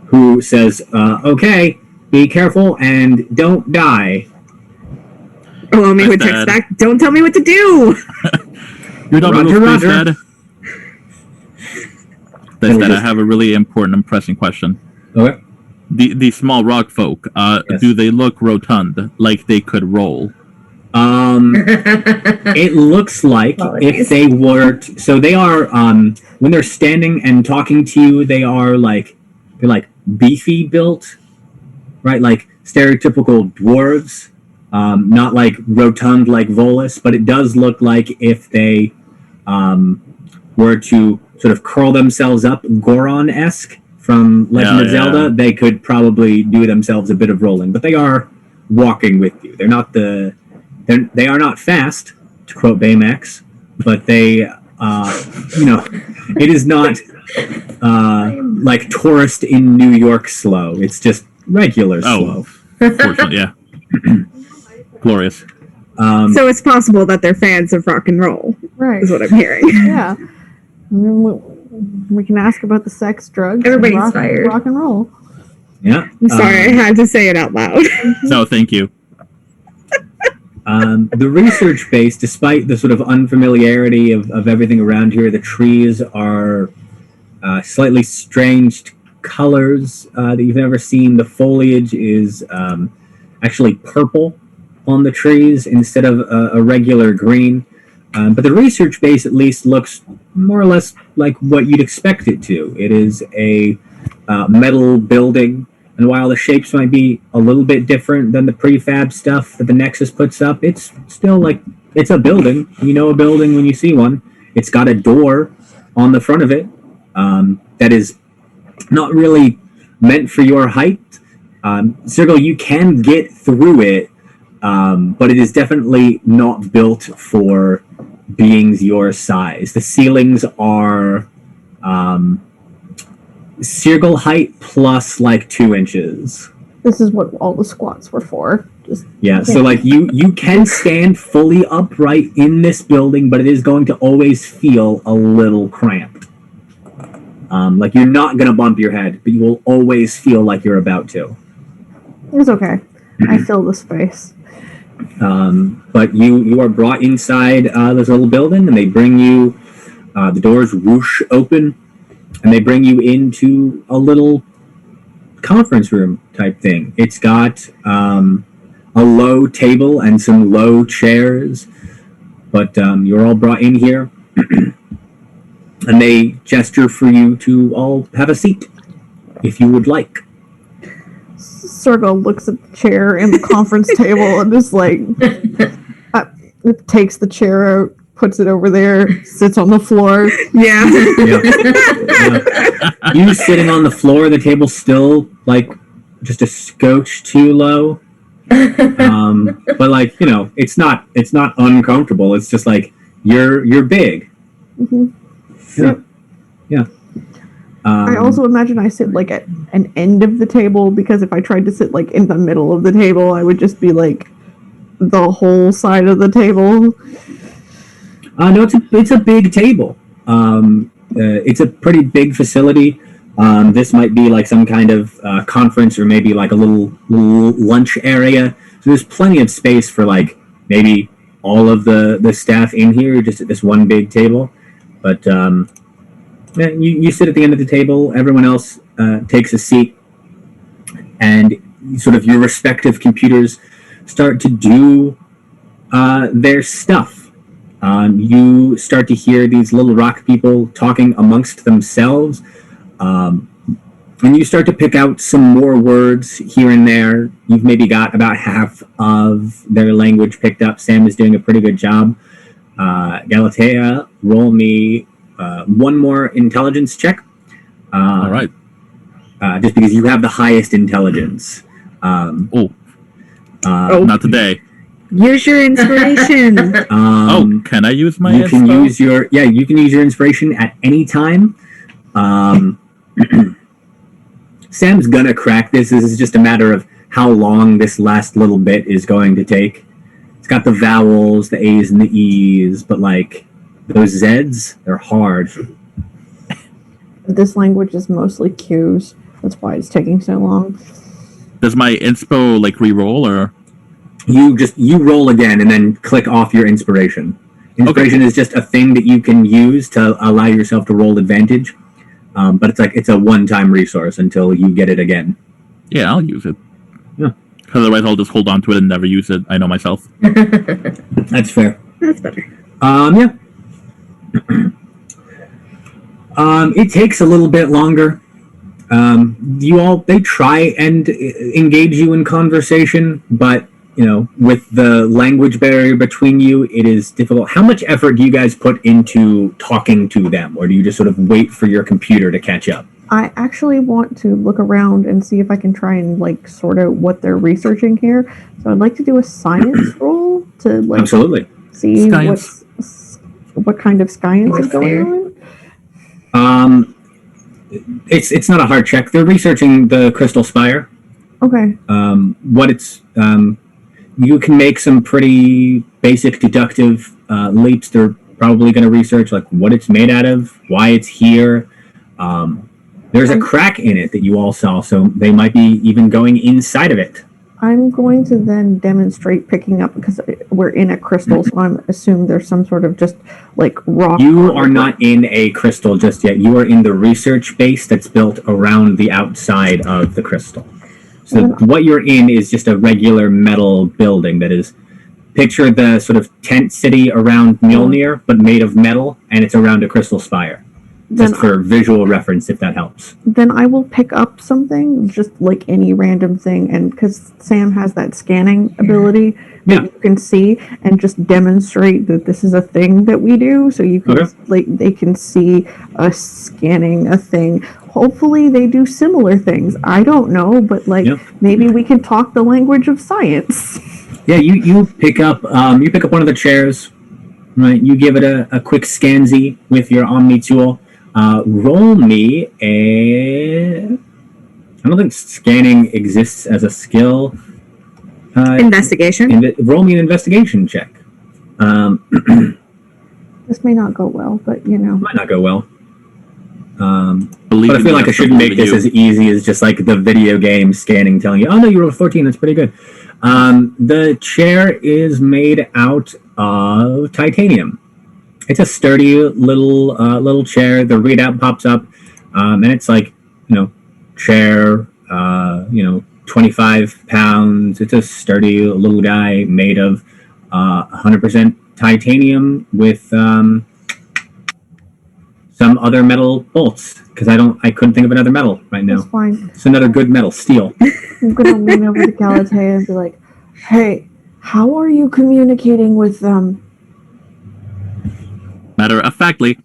who says, "Okay, be careful and don't die." Alomi would Dad. text back, "Don't tell me what to do." You're not Roger, little Roger. Dad. That's It'll that. I just- have a really important and pressing question. Okay. The small rock folk, Yes. do they look rotund, like they could roll? It looks like Apologies. if they were so they are when they're standing and talking to you, they're like beefy built, right? Like stereotypical dwarves, not like rotund like Volus, but it does look like if they were to sort of curl themselves up Goron-esque from Legend Yeah, of Zelda, yeah. they could probably do themselves a bit of rolling, but they are walking with you. They are not fast, to quote Baymax, but they, it is not like tourist in New York slow. It's just regular Oh. slow. Fortunately, yeah. Glorious. So it's possible that they're fans of rock and roll, Right. is what I'm hearing. Yeah. I mean, we can ask about the sex, drugs, and Everybody's fired. rock and roll. Yeah. I'm sorry, I had to say it out loud. No, thank you. The research base, despite the sort of unfamiliarity of everything around here, the trees are slightly strange colors that you've never seen. The foliage is actually purple on the trees instead of a regular green. But the research base at least looks more or less like what you'd expect it to. It is a metal building, and while the shapes might be a little bit different than the prefab stuff that the Nexus puts up, it's still like it's a building. You know a building when you see one. It's got a door on the front of it that is not really meant for your height. Sergel, you can get through it, but it is definitely not built for beings your size. The ceilings are Sergel height plus like 2 inches. This is what all the squats were for. Just Yeah, so like you can stand fully upright in this building, but it is going to always feel a little cramped. Like you're not gonna bump your head, but you will always feel like you're about to. it's okay. I fill the space. But you are brought inside this little building, and they bring you. The doors whoosh open, and they bring you into a little conference room type thing. It's got a low table and some low chairs, but you're all brought in here, and they gesture for you to all have a seat if you would like. Sergel looks at the chair and the conference table and just like takes the chair out, puts it over there, sits on the floor. Yeah. You sitting on the floor, the table's still like just a scotch too low. But like, it's not uncomfortable. It's just like you're big. Mhm. Yeah. I also imagine I sit like at an end of the table, because if I tried to sit like in the middle of the table, I would just be like the whole side of the table. No, it's a big table. It's a pretty big facility. This might be like some kind of conference, or maybe like a little lunch area. So there's plenty of space for like maybe all of the staff in here, just at this one big table. But you sit at the end of the table. Everyone else takes a seat, and sort of your respective computers start to do their stuff. You start to hear these little rock people talking amongst themselves, and you start to pick out some more words here and there. You've maybe got about half of their language picked up. Sam is doing a pretty good job. Galatea, roll me one more intelligence check. All right. Just because you have the highest intelligence. Not today. Use your inspiration. Can I use my you can inspo? use you can use your inspiration at any time. Sam's gonna crack this. This is just a matter of how long this last little bit is going to take. It's got the vowels, the A's and the E's, but like those Z's, they're hard. This language is mostly cues. That's why it's taking so long. Does my inspo like re-roll or? You roll again and then click off your inspiration. Inspiration is just a thing that you can use to allow yourself to roll advantage. But it's a one-time resource until you get it again. Yeah, I'll use it. Yeah. Otherwise, I'll just hold on to it and never use it. I know myself. That's fair. That's better. Yeah. It takes a little bit longer. They try and engage you in conversation, but with the language barrier between you, it is difficult. How much effort do you guys put into talking to them, or do you just sort of wait for your computer to catch up? I actually want to look around and see if I can try and like sort out what they're researching here. So I'd like to do a science roll to like Absolutely. see Science. what kind of science is going on. It's not a hard check. They're researching the Crystal Spire. Okay. What it's you can make some pretty basic deductive leaps. They're probably going to research like what it's made out of, why it's here. There's a crack in it that you all saw, so they might be even going inside of it. I'm going to then demonstrate picking up, because we're in a crystal, so I'm assuming there's some sort of just like rock. You are not in a crystal just yet. You are in the research base that's built around the outside of the crystal. So what you're in is just a regular metal building that is. Picture the sort of tent city around Mjolnir, but made of metal, and it's around a crystal spire. Then, Just for visual reference, if that helps. then I will pick up something, just like any random thing, and because Sam has that scanning ability that Yeah. you can see, and just demonstrate that this is a thing that we do, so you can Okay. like they can see us scanning a thing. Hopefully, they do similar things. I don't know, but like Yep. maybe we can talk the language of science. Yeah, you pick up one of the chairs, right? You give it a quick scansy with your Omni tool. Roll me a. I don't think scanning exists as a skill. Investigation. Roll me an investigation check. This may not go well, but you know. Might not go well. Believe But I in feel me, like I I shouldn't make believe this in as easy as just like the video game scanning telling you, oh no, you rolled a 14, that's pretty good. The chair is made out of titanium. It's a sturdy little chair. The readout pops up, and it's like, chair, 25 pounds. It's a sturdy little guy made of 100% titanium with some other metal bolts, because I couldn't think of another metal right now. It's fine. It's another good metal, steel. I'm gonna lean over to Galatea and be like, "Hey, how are you communicating with them?" Matter of factly,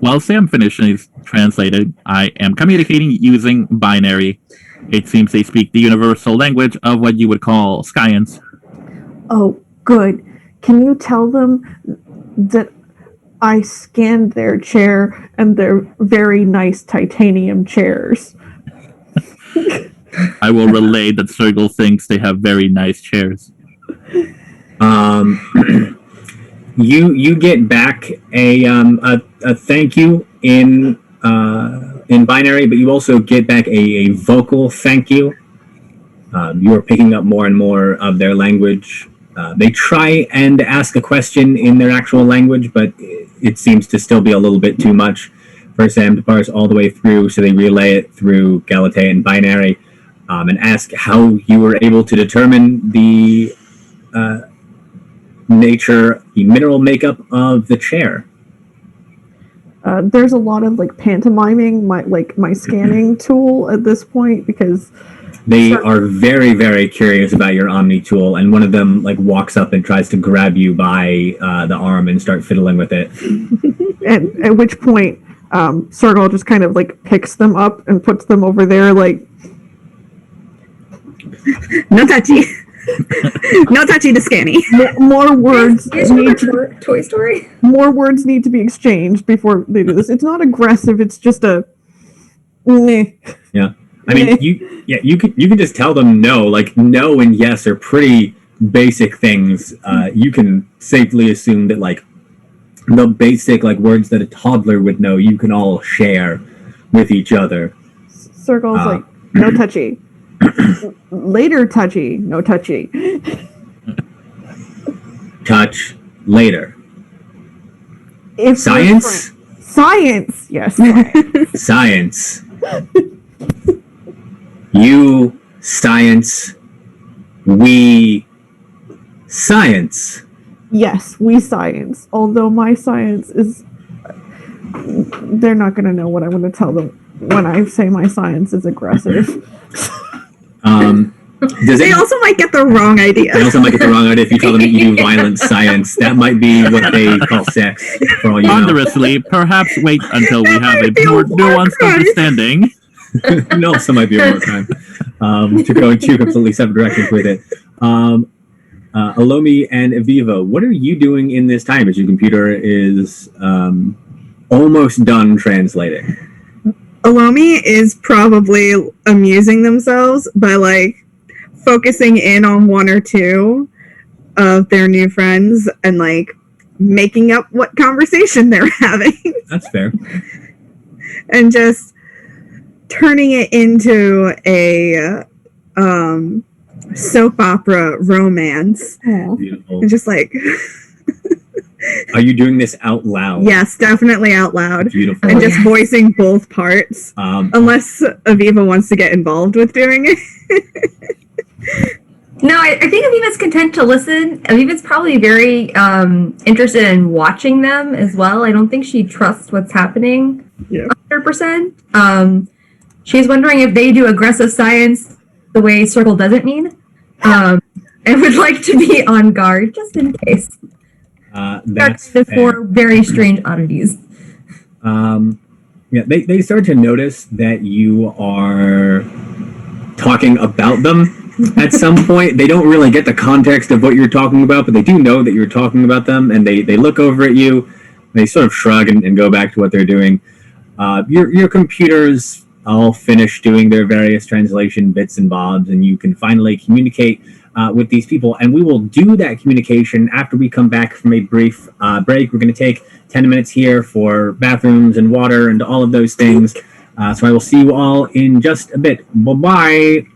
while Sam finishes translated, I am communicating using binary. It seems they speak the universal language of what you would call science. Oh, good. Can you tell them that I scanned their chair and they're very nice titanium chairs? I will relay that Sergal thinks they have very nice chairs. You get back a thank you in binary, but you also get back a vocal thank you. You are picking up more and more of their language. They try and ask a question in their actual language, but it seems to still be a little bit too much for Sam to parse all the way through, so they relay it through Galatea and binary, and ask how you were able to determine the nature, the mineral makeup of the chair. There's a lot of like pantomiming my scanning tool at this point because They are very, very curious about your Omni tool, and one of them like walks up and tries to grab you by the arm and start fiddling with it. and at which point Sergal just kind of like picks them up and puts them over there like No touchy. No touchy to Scanny. more words Is need Toy Story? more words need to be exchanged before they do this. It's not aggressive, it's just a meh. Yeah, I mean, you can just tell them no. Like no and yes are pretty basic things. You can safely assume that like the basic like words that a toddler would know, you can all share with each other. Sergal's like, no touchy. Later touchy, no touchy. Touch later. If Science, Science, yes. Science. science. You science. We science. Yes, we science. Although my science is, they're not going to know what I'm going to tell them when I say my science is aggressive. Does They it? also might get the wrong idea. They also might get the wrong idea if you tell them that you do violent science. That might be what they call sex, for all you know. Ponderously, perhaps wait until we That have might be a a more war nuanced crime. understanding. It also might be a war crime to go in two completely separate directions with it. Alomi and Aviva, what are you doing in this time as your computer is almost done translating? Alomi is probably amusing themselves by like focusing in on one or two of their new friends and like making up what conversation they're having That's fair. and just turning it into a soap opera romance Aw. Beautiful. and just like Are you doing this out loud? Yes, definitely out loud. Beautiful. And Oh, just yes. voicing both parts. Unless Aviva wants to get involved with doing it. No, I think Aviva's content to listen. Aviva's probably very interested in watching them as well. I don't think she trusts what's happening Yeah. 100%. She's wondering if they do aggressive science the way Circle doesn't mean, and would like to be on guard just in case. That's the fair. 4 very strange oddities. Yeah, they start to notice that you are talking about them at some point. They don't really get the context of what you're talking about, but they do know that you're talking about them, and they look over at you. They sort of shrug and go back to what they're doing. Your computers all finish doing their various translation bits and bobs, and you can finally communicate with these people. And we will do that communication after we come back from a brief break. We're going to take 10 minutes here for bathrooms and water and all of those things. So I will see you all in just a bit. Bye-bye.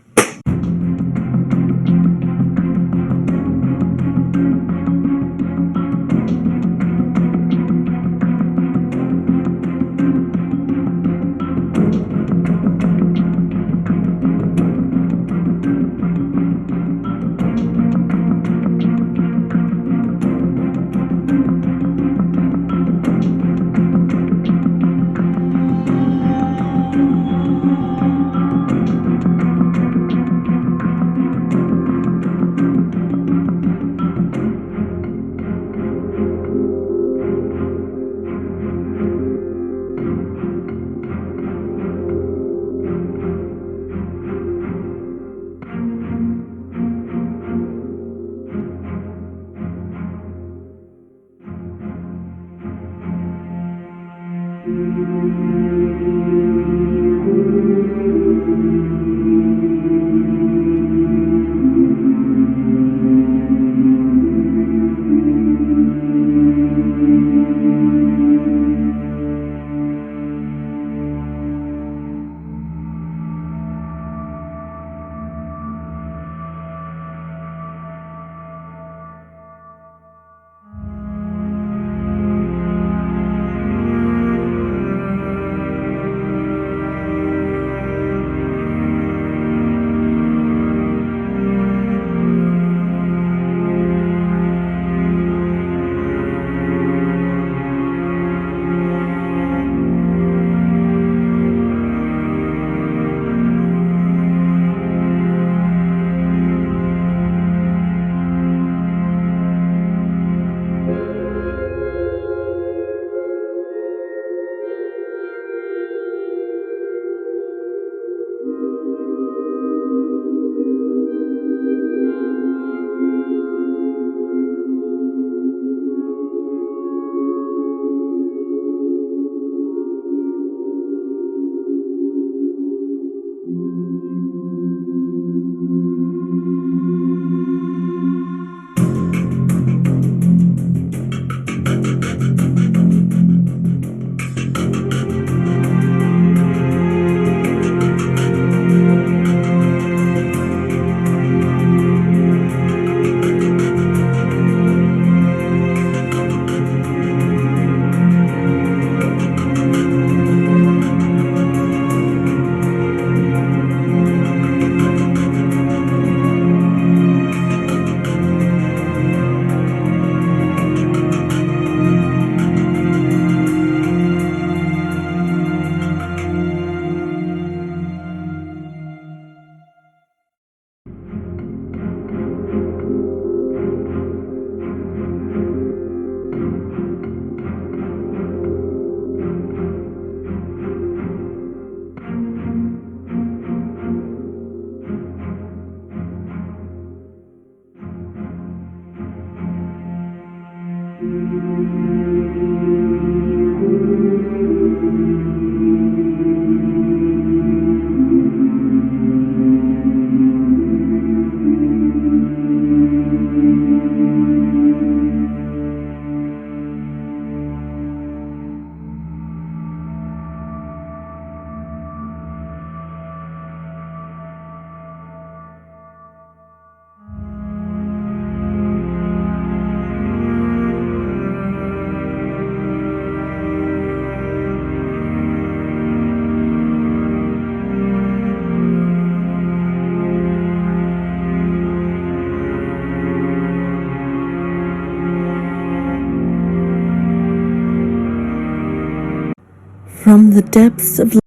From the depths of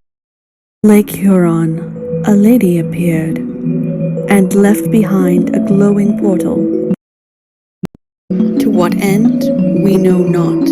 Lake Huron, a lady appeared and left behind a glowing portal. To what end, we know not.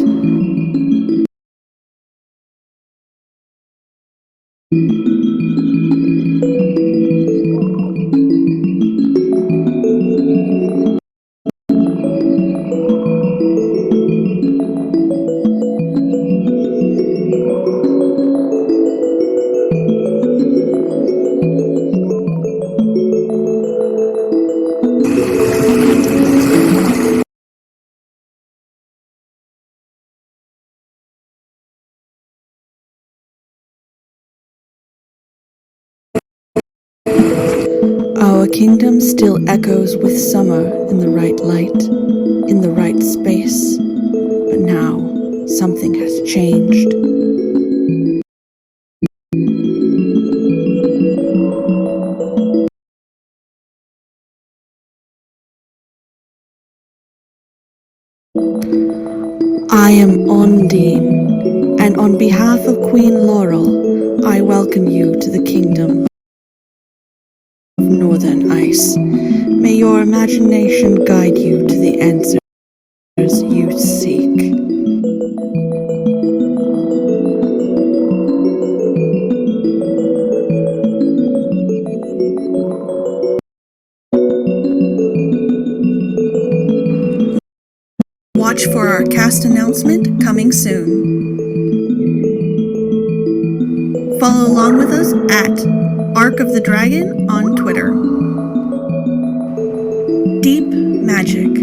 Our kingdom still echoes with summer in the right light, in the right space. But now, something has changed. I am Ondine, and on behalf of Queen Laurel, I welcome you to the kingdom of Northern Ice. May your imagination guide you to the answers you seek. Watch for our cast announcement coming soon. Follow along with us at Arc of the Dragon on Twitter. Deep Magic,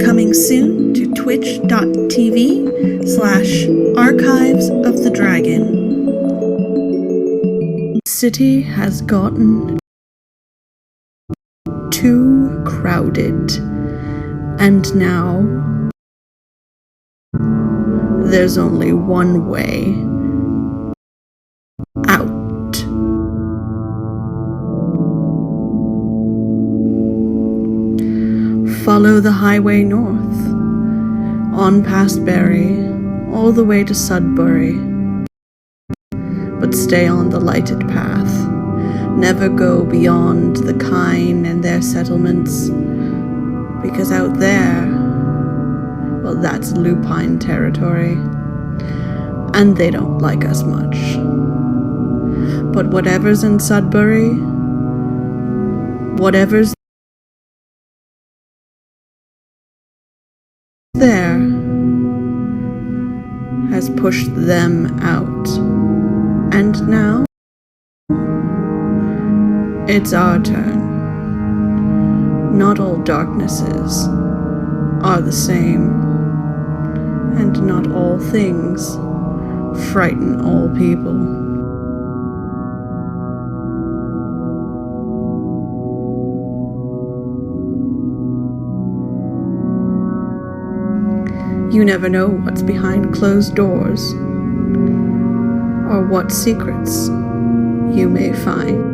coming soon to twitch.tv/Archives of the Dragon. City has gotten too crowded, and now there's only one way out. Follow the highway north, on past Barry, all the way to Sudbury. But stay on the lighted path. Never go beyond the Kine and their settlements, because out there, well, that's Lupine territory, and they don't like us much. But whatever's in Sudbury, whatever's there, has pushed them out. And now, it's our turn. Not all darknesses are the same, and not all things frighten all people. You never know what's behind closed doors, or what secrets you may find.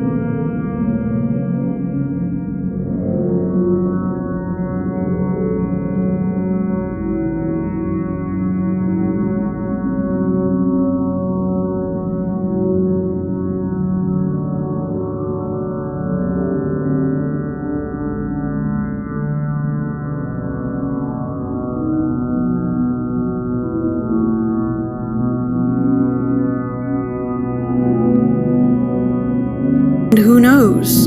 And who knows,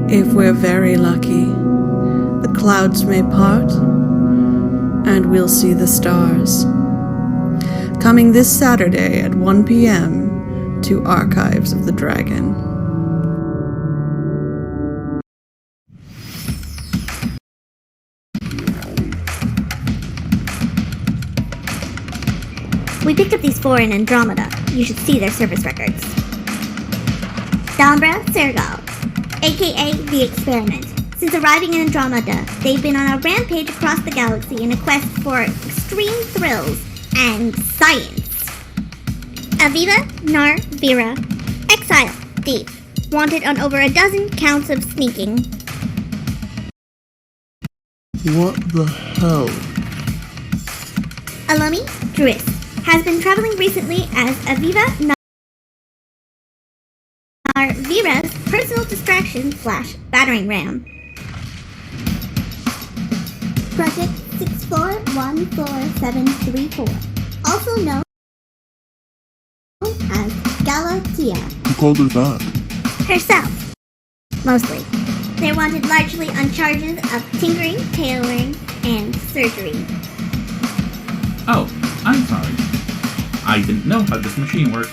if we're very lucky, the clouds may part and we'll see the stars. Coming this Saturday at 1 p.m. to Archives of the Dragon. We picked up these four in Andromeda. You should see their service records. Dambra Sergal, aka The Experiment. Since arriving in Andromeda, they've been on a rampage across the galaxy in a quest for extreme thrills and science. Aviva Nar Vera, exile, thief, wanted on over a dozen counts of sneaking. What the hell? Alumi Driss, has been traveling recently as Aviva Narvira's personal distraction / battering ram. Project 64144734, also known as Galatea. Who called her that? Herself, mostly. They're wanted largely on charges of tinkering, tailoring, and surgery. Oh, I'm sorry. I didn't know how this machine worked.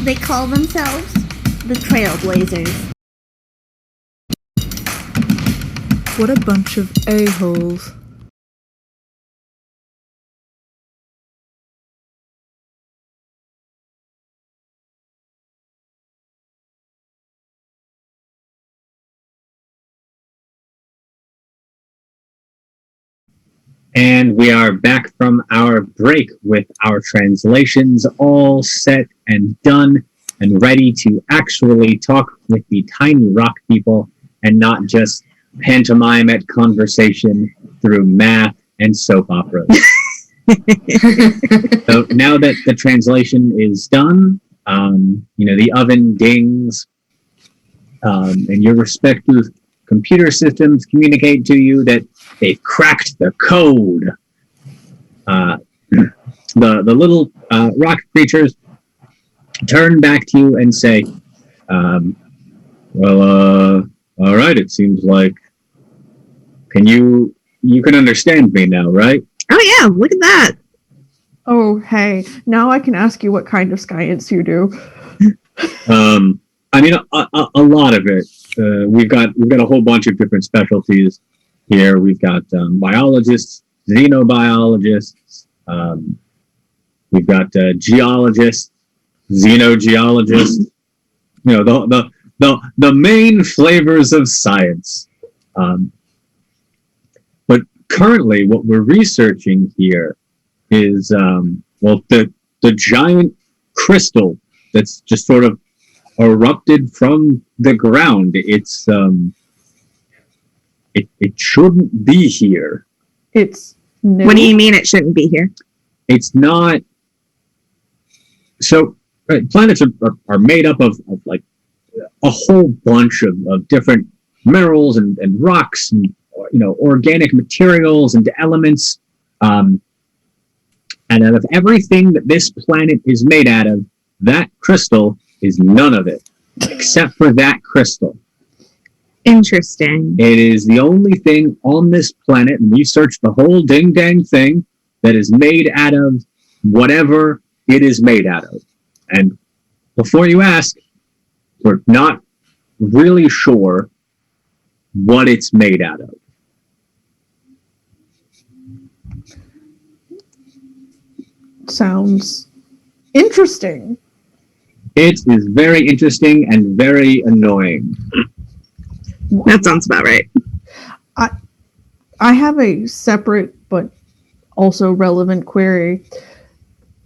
They call themselves the Trailblazers. What a bunch of a-holes. And we are back from our break with our translations all set and done and ready to actually talk with the tiny rock people and not just pantomime at conversation through math and soap operas. So now that the translation is done, the oven dings, and your respective computer systems communicate to you that they've cracked the code. The little rock creatures turn back to you and say, all right, it seems like, you can understand me now, right? Oh yeah, look at that. Oh, hey, now I can ask you what kind of science you do. A lot of it. We've got a whole bunch of different specialties here. We've got biologists, xenobiologists. We've got geologists, xenogeologists. The main flavors of science. But currently, what we're researching here is the giant crystal that's just sort of erupted from the ground. It's it shouldn't be here. It's new. What do you mean it shouldn't be here? It's not. So planets are made up of like a whole bunch of different minerals and rocks and organic materials and elements. And out of everything that this planet is made out of, that crystal is none of it, except for that crystal. Interesting. It is the only thing on this planet, and we searched the whole ding-dang thing, that is made out of whatever it is made out of. And before you ask, we're not really sure what it's made out of. Sounds interesting. It is very interesting and very annoying. That sounds about right. I have a separate but also relevant query.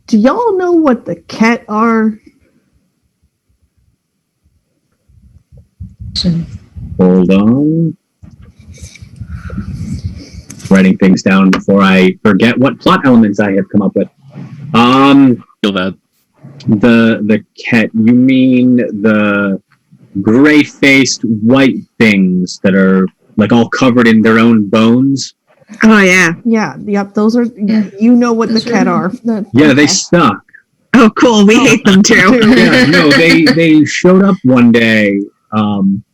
Do y'all know what the Ket are? Hold on. Writing things down before I forget what plot elements I have come up with. Feel that. The Ket, you mean the gray-faced white things that are like all covered in their own bones? Oh yeah. Yeah, yep, those are, you know what the Ket are. Yeah, they suck. Oh cool, we hate them too. Yeah, no, they showed up one day, and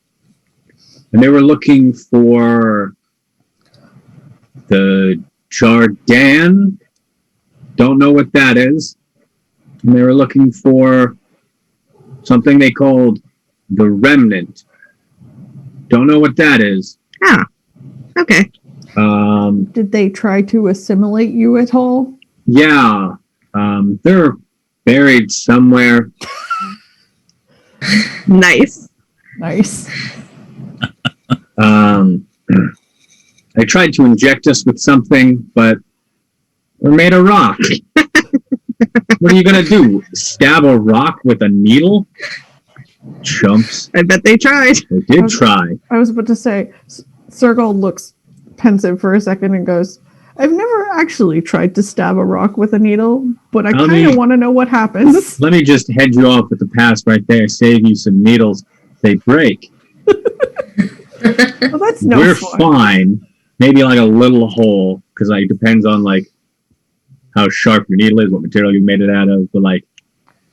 they were looking for the Jardin. Don't know what that is. And they were looking for something they called the Remnant. Don't know what that is. Oh, okay. Did they try to assimilate you at all? Yeah. They're buried somewhere. Nice. Nice. They tried to inject us with something, but we're made of rock. What are you gonna do? Stab a rock with a needle? Chumps. I bet they tried. They did try. I was about to say, Sergal looks pensive for a second and goes, I've never actually tried to stab a rock with a needle, but I kind of want to know what happens. Let me just head you off with the pass right there. Save you some needles. They break. Well, that's no We're fun. fine. Maybe like a little hole, because like depends on like how sharp your needle is, what material you made it out of. But like,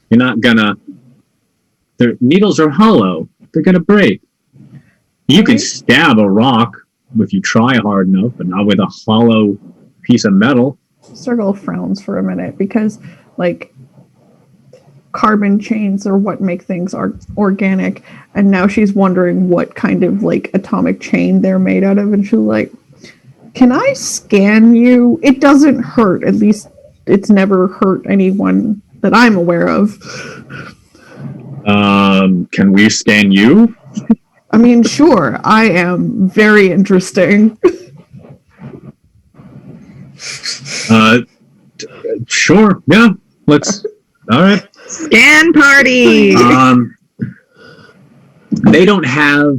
you're not gonna. The needles are hollow. They're gonna break. You can stab a rock if you try hard enough, but not with a hollow piece of metal. Sergal frowns for a minute because, like, carbon chains are what make things organic, and now she's wondering what kind of like atomic chain they're made out of, and she's like, "Can I scan you? It doesn't hurt. At least it's never hurt anyone that I'm aware of." Can we scan you? I mean, sure, I am very interesting. Sure. Yeah. Let's. All right. Scan party. They don't have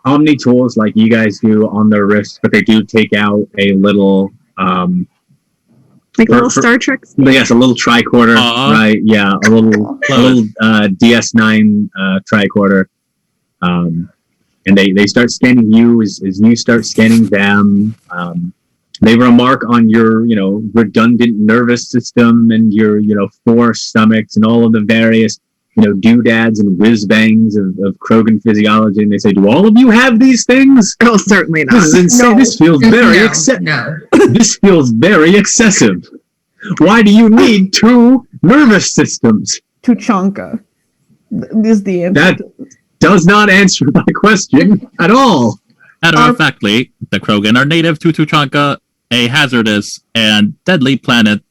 Omni tools like you guys do on their wrists, but they do take out a little Like little Star Trek. yes, a little tricorder, right? Yeah, a little DS9 tricorder. And they start scanning you as you start scanning them. They remark on your, redundant nervous system and your, 4 stomachs and all of the various, doodads and whiz bangs of Krogan physiology. And they say, do all of you have these things? Oh, certainly not. This is insane. No. This feels very No. This feels very excessive. Why do you need 2 nervous systems? Tuchanka is the answer. That does not answer my question at all. Matter of factly, the Krogan are native to Tuchanka, a hazardous and deadly planet.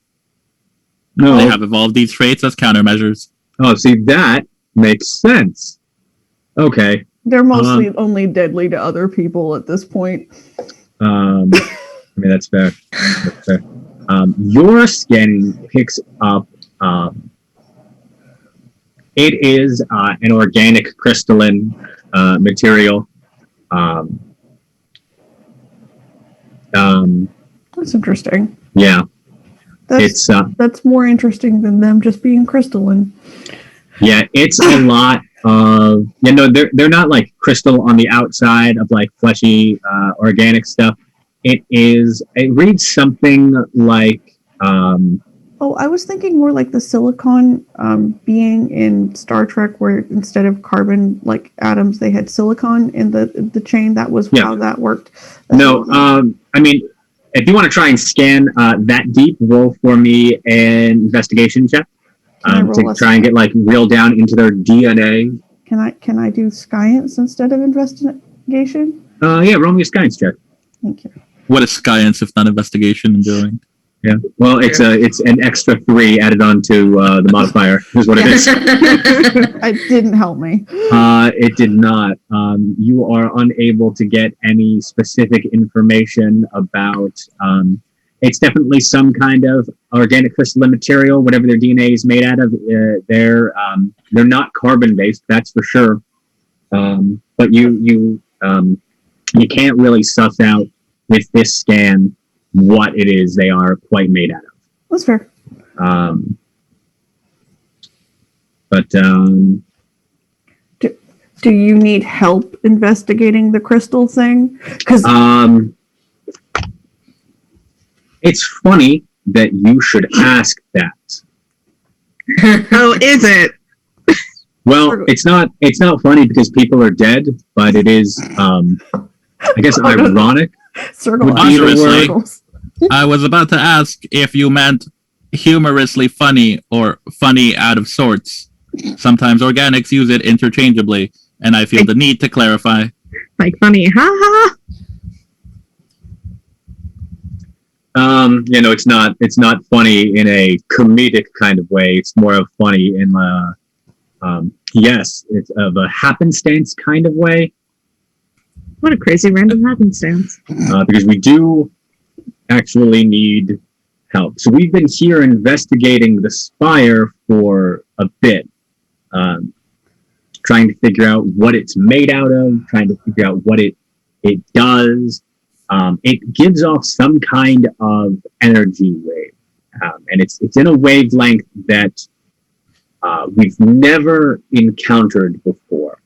No. They have evolved these traits as countermeasures. Oh, see, that makes sense. Okay. They're mostly only deadly to other people at this point. I mean, that's fair. That's fair. Your scanning picks up. It is an organic crystalline material. That's interesting. Yeah, That's it's that's more interesting than them just being crystalline. yeah, it's a lot of they're not like crystal on the outside of like fleshy organic stuff. It reads something like Oh, I was thinking more like the silicon being in Star Trek, where instead of carbon like atoms, they had silicon in the chain. That was how that worked. no. I mean, if you want to try and scan that deep, roll for me an investigation check to try and get like real down into their DNA. Can I do science instead of investigation? Yeah, roll me a science check. Thank you. What is science if not investigation and doing? Yeah, well, it's an extra 3 added on to the modifier. Is what it is. It didn't help me. It did not. You are unable to get any specific information about. It's definitely some kind of organic crystalline material, whatever their DNA is made out of. They're not carbon based, that's for sure. But you can't really suss out with this scan what it is they are quite made out of. That's fair. Do you need help investigating the crystal thing? Because it's funny that you should ask that. Oh, is it? Well, it's not funny because people are dead, but it is I guess ironic. Circle would be the Honestly, word. I was about to ask if you meant humorously funny or funny out of sorts. Sometimes organics use it interchangeably, and I feel the need to clarify. Like funny, ha ha. It's not funny in a comedic kind of way. It's more of funny in yes, it's of a happenstance kind of way. What a crazy random happenstance. Because we do actually need help. So we've been here investigating the spire for a bit, trying to figure out what it's made out of, trying to figure out what it does. It gives off some kind of energy wave, and it's in a wavelength that we've never encountered before.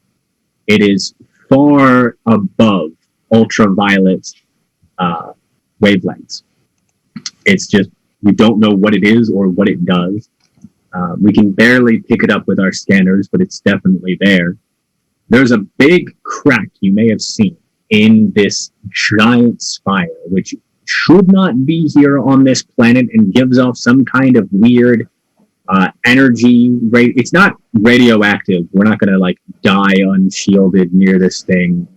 It is far above ultraviolet wavelengths. It's just, we don't know what it is or what it does. We can barely pick it up with our scanners, but it's definitely there. There's a big crack you may have seen in this giant spire, which should not be here on this planet and gives off some kind of weird energy. It's not radioactive. We're not going to die unshielded near this thing.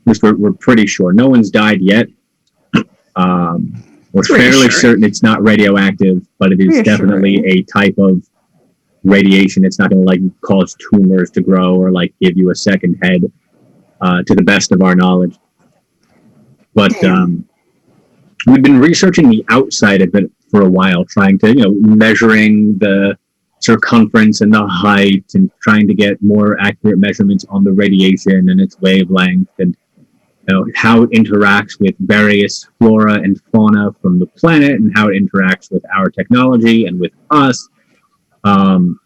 We're pretty sure. No one's died yet. We're fairly certain it's not radioactive, but it is definitely a type of radiation. It's not going to cause tumors to grow or give you a second head, to the best of our knowledge. But we've been researching the outside of it for a while, trying to, measuring the circumference and the height and trying to get more accurate measurements on the radiation and its wavelength and how it interacts with various flora and fauna from the planet and how it interacts with our technology and with us. And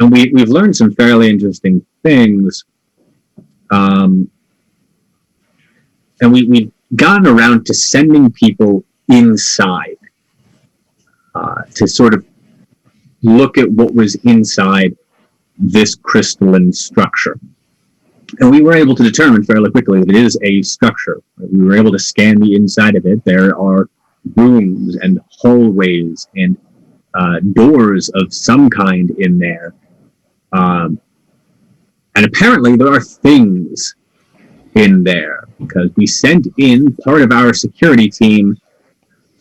we've learned some fairly interesting things. And we've gotten around to sending people inside to sort of look at what was inside this crystalline structure. And we were able to determine fairly quickly that it is a structure. We were able to scan the inside of it. There are rooms and hallways and doors of some kind in there. And apparently there are things in there, because we sent in part of our security team,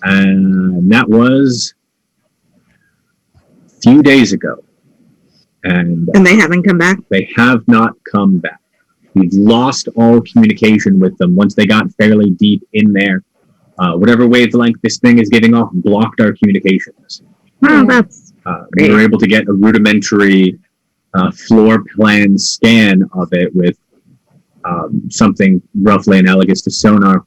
and that was a few days ago. And they haven't come back? They have not come back. We've lost all communication with them once they got fairly deep in there. Whatever wavelength this thing is giving off blocked our communications. Oh, that's we were able to get a rudimentary floor plan scan of it with something roughly analogous to sonar.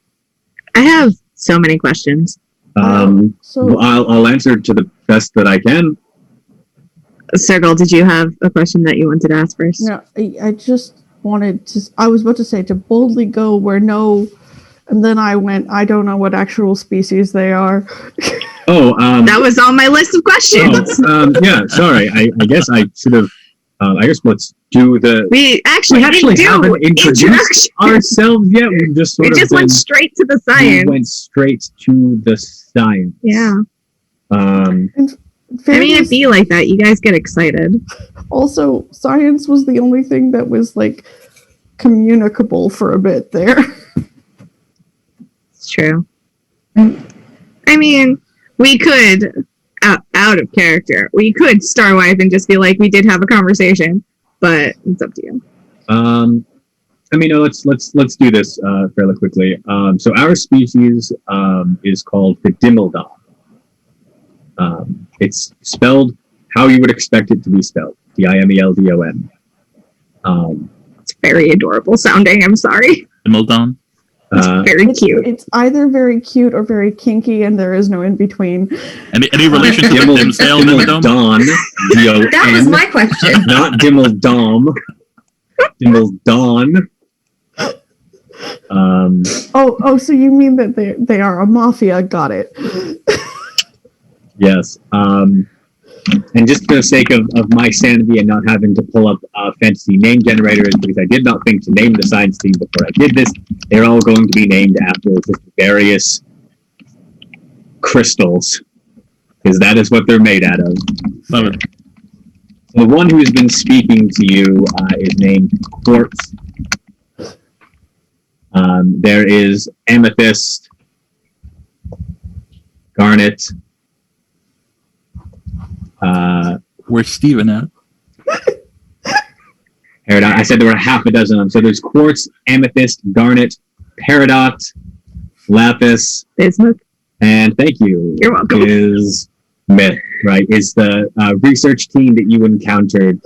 I have so many questions. I'll answer to the best that I can. Sergal, did you have a question that you wanted to ask first? No, I just wanted to, I was about to say to boldly go where no, and then I went, I don't know what actual species they are. That was on my list of questions. Yeah, sorry. I guess I should have, I guess let's do the... We actually haven't introduced ourselves yet. We just went straight to the science. We went straight to the science. Yeah. It'd be like that. You guys get excited. Also, science was the only thing that was communicable for a bit there. It's true. I mean, we could, out of character, we could starwipe and just be like, we did have a conversation, but it's up to you. Let's do this fairly quickly. So our species is called the Dimmeldom. It's spelled how you would expect it to be spelled, Dimeldon. It's very adorable sounding. I'm sorry. Dimmeldon. Very cute. It's either very cute or very kinky, and there is no in between. Any relation to Dimmeldon? That was my question. Not Dimmeldom. Dimmeldon. Oh, so you mean that they are a mafia? Got it. Yes. And just for the sake of my sanity and not having to pull up fantasy name generators, because I did not think to name the science team before I did this, they're all going to be named after just various crystals, because that is what they're made out of. Love it. The one who's been speaking to you is named Quartz. There is Amethyst. Garnet. Where's Steven at? Peridot. I said there were half a dozen of them. So there's quartz, amethyst, garnet, peridot, lapis, Bismuth. and thank you. You're welcome. Is myth, right? Is the research team that you encountered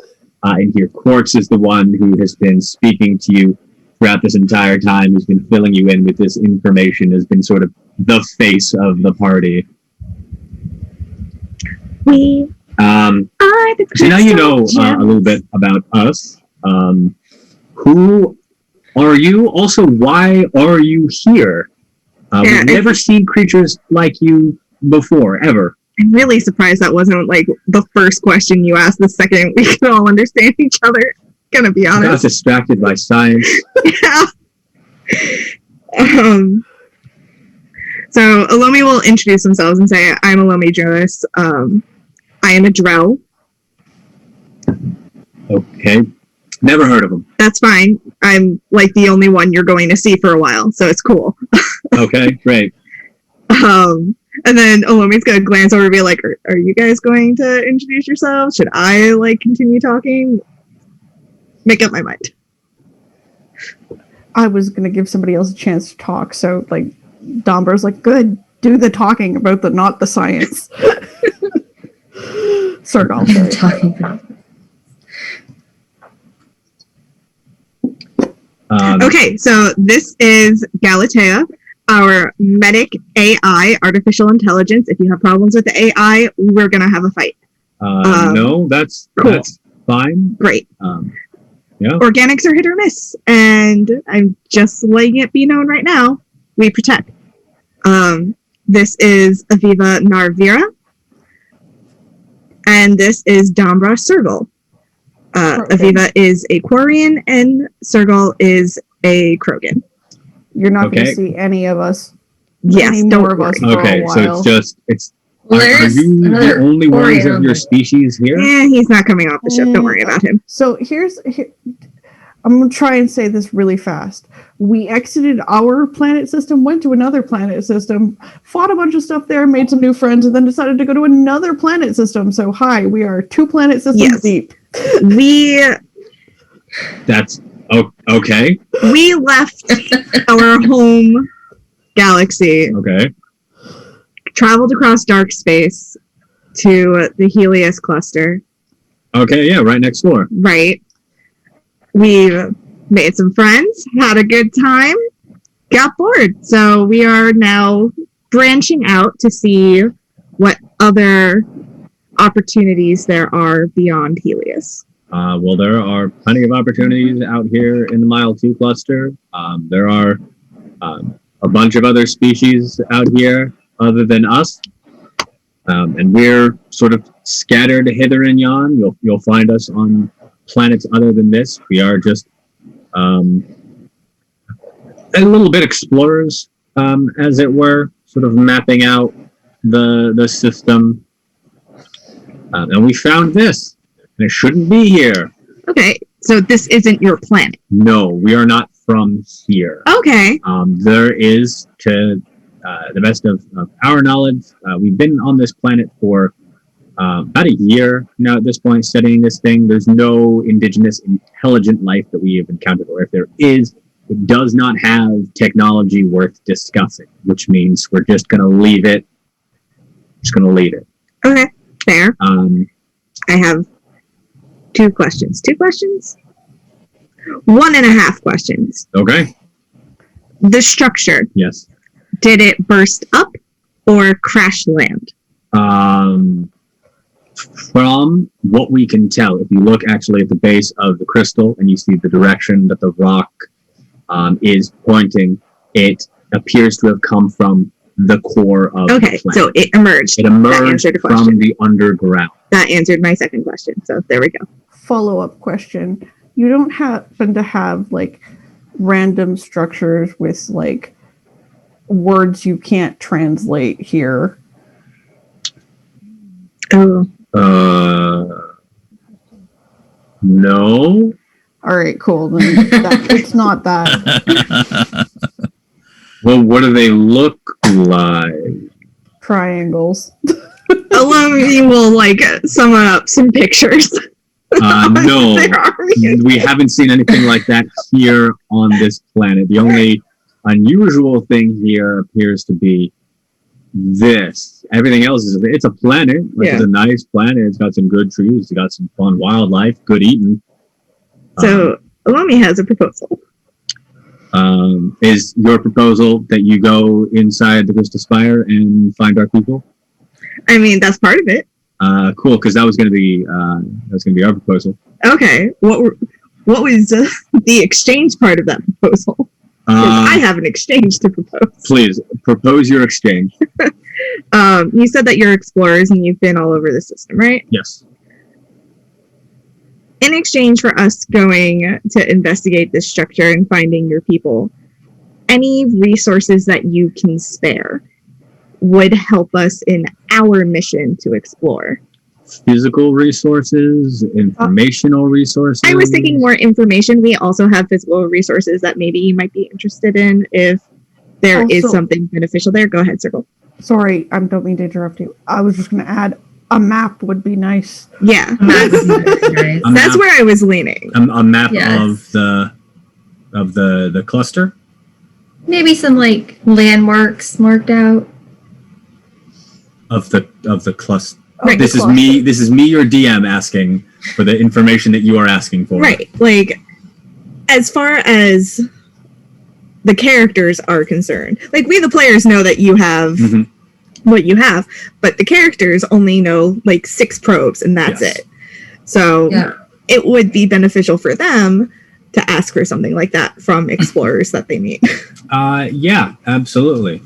in here. Quartz is the one who has been speaking to you throughout this entire time, who's been filling you in with this information, has been sort of the face of the party. We are the So now you know Crystal a little bit about us. Who are you? Also, why are you here? We've never seen creatures like you before, ever. I'm really surprised that wasn't like the first question you asked the second we could all understand each other. Gonna be I got honest. distracted by science. Yeah. So Alomi will introduce themselves and say, I'm Alomi Jonas. I am a Drell. Okay. Never heard of them. That's fine. I'm like the only one you're going to see for a while, so it's cool. Okay, great. And then Alomi's gonna glance over and be like, are you guys going to introduce yourselves? Should I like continue talking? Make up my mind. I was gonna give somebody else a chance to talk, so like Domber's like, good, do the talking about the not the science. Sergal, sorry. Talking about Okay, so this is Galatea, our medic AI, artificial intelligence. If you have problems with the AI, we're gonna have a fight. No, that's cool. that's fine. Great. Yeah. Organics are hit or miss, and I'm just letting it be known right now. We protect. This is Aviva Narvira, and this is Dombra Sergal. Aviva is a Quarian, and Sergal is a Krogan. You're not Okay. gonna see any of us. Yes, any don't more of worry. us for a Okay, so while. it's just it's. Well, Are there's you the another only ones Quarian of on your there. species here? He's not coming off the ship. Don't worry about him. So I'm gonna try and say this really fast. We exited our planet system, went to another planet system, fought a bunch of stuff there, made some new friends, and then decided to go to another planet system. So hi, we are 2 planet systems Yes. deep. We That's okay. left our home galaxy, Okay. traveled across dark space to the Helios cluster, Okay. Yeah. Right next door. right? We made some friends, had a good time, got bored. So we are now branching out to see what other opportunities there are beyond Helios. Well, there are plenty of opportunities out here in the Mile 2 cluster. There are a bunch of other species out here other than us. And we're sort of scattered hither and yon. You'll find us on planets other than this. We are just a little bit explorers, as it were, sort of mapping out the system. And we found this, and it shouldn't be here. Okay, so this isn't your planet. No, we are not from here. Okay. There is, to the best of our knowledge, we've been on this planet for about a year now at this point, studying this thing. There's no indigenous intelligent life that we have encountered, or if there is, it does not have technology worth discussing, which means we're just going to leave it. Just going to leave it. Okay, fair. I have 2 questions. 2 questions? 1.5 questions. Okay. The structure, Yes. did it burst up or crash land? From what we can tell, if you look actually at the base of the crystal and you see the direction that the rock is pointing, it appears to have come from the core of Okay, the planet. so it emerged. It That emerged answered the from question. the underground. That answered my second question. So there we go. Follow-up question. You don't happen to have like random structures with like words you can't translate here? Oh. No. All right, cool. Then it's not that. Well, what do they look like? triangles. Alone will like sum up some pictures. No, Their army. we haven't seen anything like that here on this planet. The only unusual thing here appears to be this. Everything else is it's a planet. Like, Yeah. It's a nice planet. It's got some good trees. It's got some fun wildlife. Good eating. So Alomi has a proposal. Is your proposal that you go inside the Crystal Spire and find our people? I mean, that's part of it. Cool, because that was going to be our proposal. Okay. What was the exchange part of that proposal? 'Cause I have an exchange to propose. Please propose your exchange. You said that you're explorers and you've been all over the system, right? Yes. In exchange for us going to investigate this structure and finding your people, any resources that you can spare would help us in our mission to explore. Physical resources, informational resources. I was thinking more information. We also have physical resources that maybe you might be interested in if there is Also- something beneficial there. Go ahead, Circle. Sorry, I don't mean to interrupt you. I was just going to add a map would be nice. Yeah, That's nice. A that's map- where I was leaning. a map Yes. of the cluster. Maybe some like landmarks marked out. Of the cluster. Right. This is me, your DM, asking for the information that you are asking for. Right. Like, as far as the characters are concerned, like, we the players know that you have Mhm. what you have, but the characters only know like 6 probes and that's Yes. it. So Yeah. it would be beneficial for them to ask for something like that from explorers that they meet. Yeah, absolutely.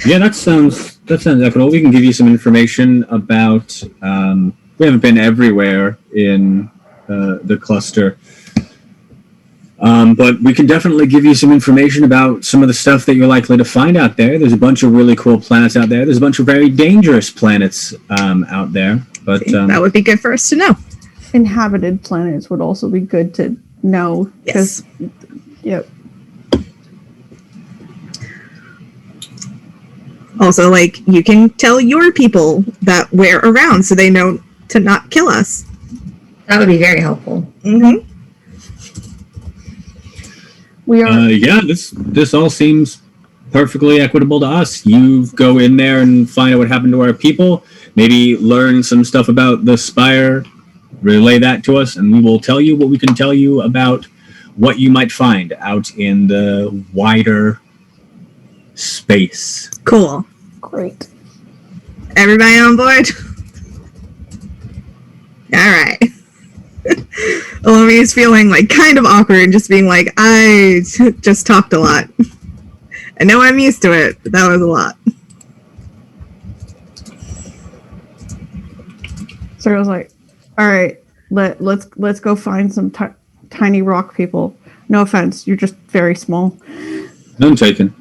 Yeah, that sounds equitable. We can give you some information about. We haven't been everywhere in the cluster, but we can definitely give you some information about some of the stuff that you're likely to find out there. There's a bunch of really cool planets out there. There's a bunch of very dangerous planets out there, but That would be good for us to know. Inhabited planets would also be good to know. Yes. Yep. Also, like, you can tell your people that we're around so they know to not kill us. That would be very helpful. Mm-hmm. We are. yeah, this all seems perfectly equitable to us. You go in there and find out what happened to our people. Maybe learn some stuff about the Spire. Relay that to us, and we will tell you what we can tell you about what you might find out in the wider space. Cool. Great. Everybody on board? Alright. Alomi is feeling like kind of awkward, just being like, I just talked a lot. I know I'm used to it, but that was a lot. So I was like, all right, let's go find some tiny rock people. No offense, you're just very small. None taken.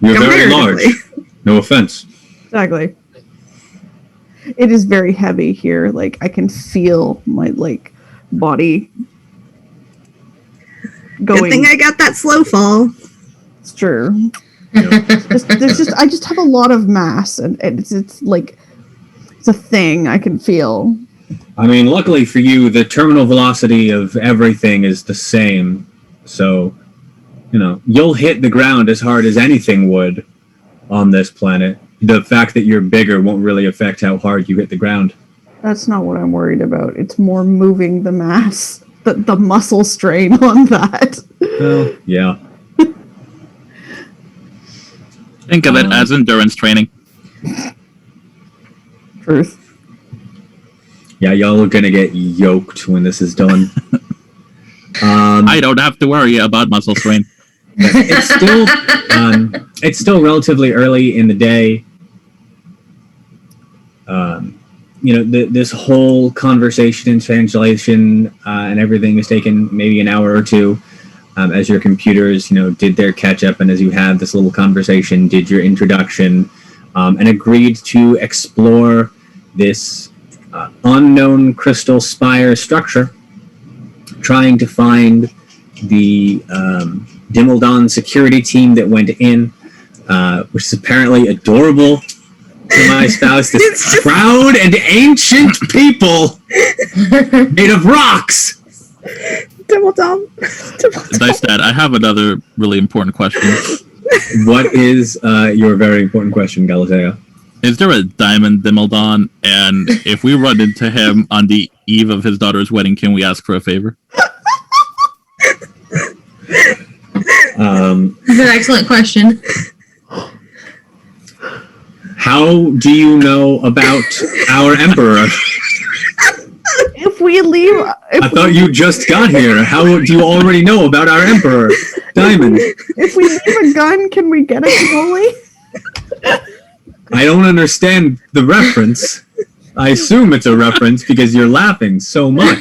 You're very large. Comparatively. No offense. Exactly. It is very heavy here. Like I can feel my body going. Good thing I got that slow fall. It's true. I just have a lot of mass, and it's a thing I can feel. I mean, luckily for you, the terminal velocity of everything is the same. So, you'll hit the ground as hard as anything would on this planet. The fact that you're bigger won't really affect how hard you hit the ground. That's not what I'm worried about. It's more moving the mass, the muscle strain on that. Well, yeah. Think of it as endurance training. Truth. Yeah, y'all are gonna get yoked when this is done. I don't have to worry about muscle strain. It's still relatively early in the day. This whole conversation and translation and everything has taken maybe an hour or two as your computers, did their catch up, and as you had this little conversation, did your introduction, and agreed to explore this unknown Crystal Spire structure, trying to find the Dimmeldon security team that went in, which is apparently adorable to my spouse. This proud and ancient people made of rocks. Double Dom. Dice Dad, I have another really important question. What is your very important question, Galatea? Is there a Diamond Dimmeldon? And if we run into him on the eve of his daughter's wedding, can we ask for a favor? It's an excellent question. How do you know about our emperor? If we leave, I thought you just got here. How do you already know about our emperor, Diamond? if we leave a gun, can we get a cannoli? I don't understand the reference. I assume it's a reference because you're laughing so much.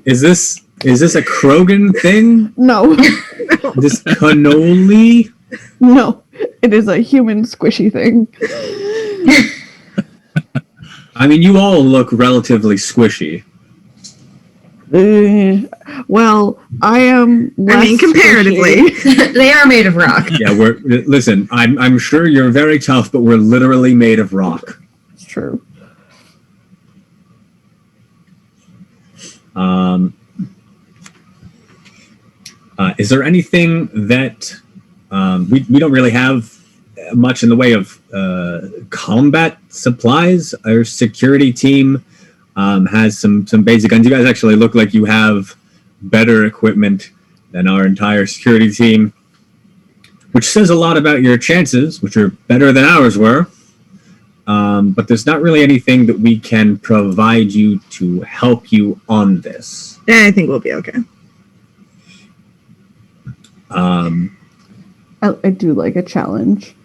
Is this a Krogan thing? No, This cannoli? no, it is a human squishy thing. I mean, you all look relatively squishy. Well, I am. I mean, less comparatively. squishy. They are made of rock. Yeah, listen. I'm sure you're very tough, but we're literally made of rock. It's true. Is there anything that we don't really have much in the way of combat supplies? Our security team has some basic guns. You guys actually look like you have better equipment than our entire security team, which says a lot about your chances, which are better than ours were. But there's not really anything that we can provide you to help you on this. I think we'll be okay. I do like a challenge.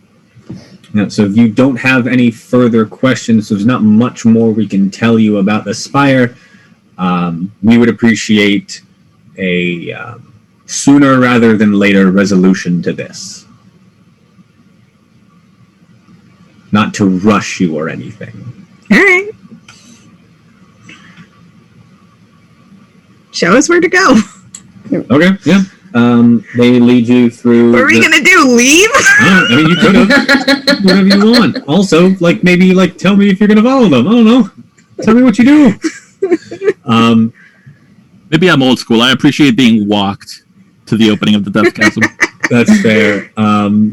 Yeah, so if you don't have any further questions, there's not much more we can tell you about the Spire. We would appreciate a sooner rather than later resolution to this. Not to rush you or anything. All right. Show us where to go. Okay, yeah. They lead you through. What are we gonna do? Leave? I mean, you could have. Whatever you want. Also, maybe tell me if you're gonna follow them. I don't know. Tell me what you do. Maybe I'm old school. I appreciate being walked to the opening of the Death Chasm. That's fair.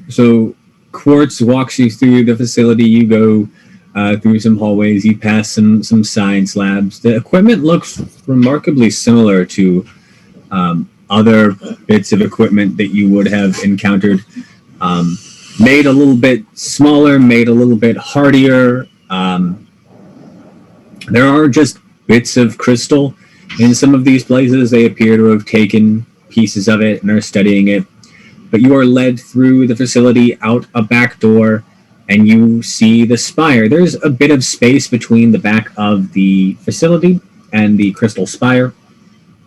So Quartz walks you through the facility. You go through some hallways. You pass some science labs. The equipment looks remarkably similar to other bits of equipment that you would have encountered. Made a little bit smaller, made a little bit hardier. There are just bits of crystal in some of these places. They appear to have taken pieces of it and are studying it. But you are led through the facility out a back door, and you see the Spire. There's a bit of space between the back of the facility and the crystal spire,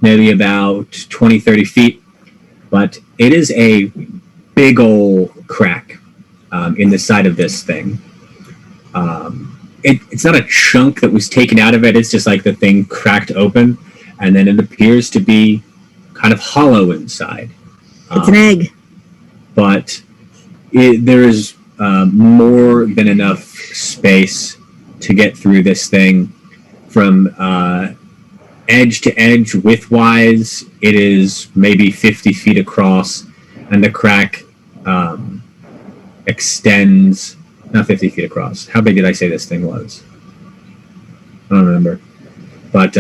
maybe about 20, 30 feet. But it is a big ol' crack in the side of this thing. It's not a chunk that was taken out of it. It's just the thing cracked open, and then it appears to be kind of hollow inside. It's an egg. But there is more than enough space to get through this thing. From edge to edge, width-wise, it is maybe 50 feet across, and the crack extends, not 50 feet across. How big did I say this thing was? I don't remember. But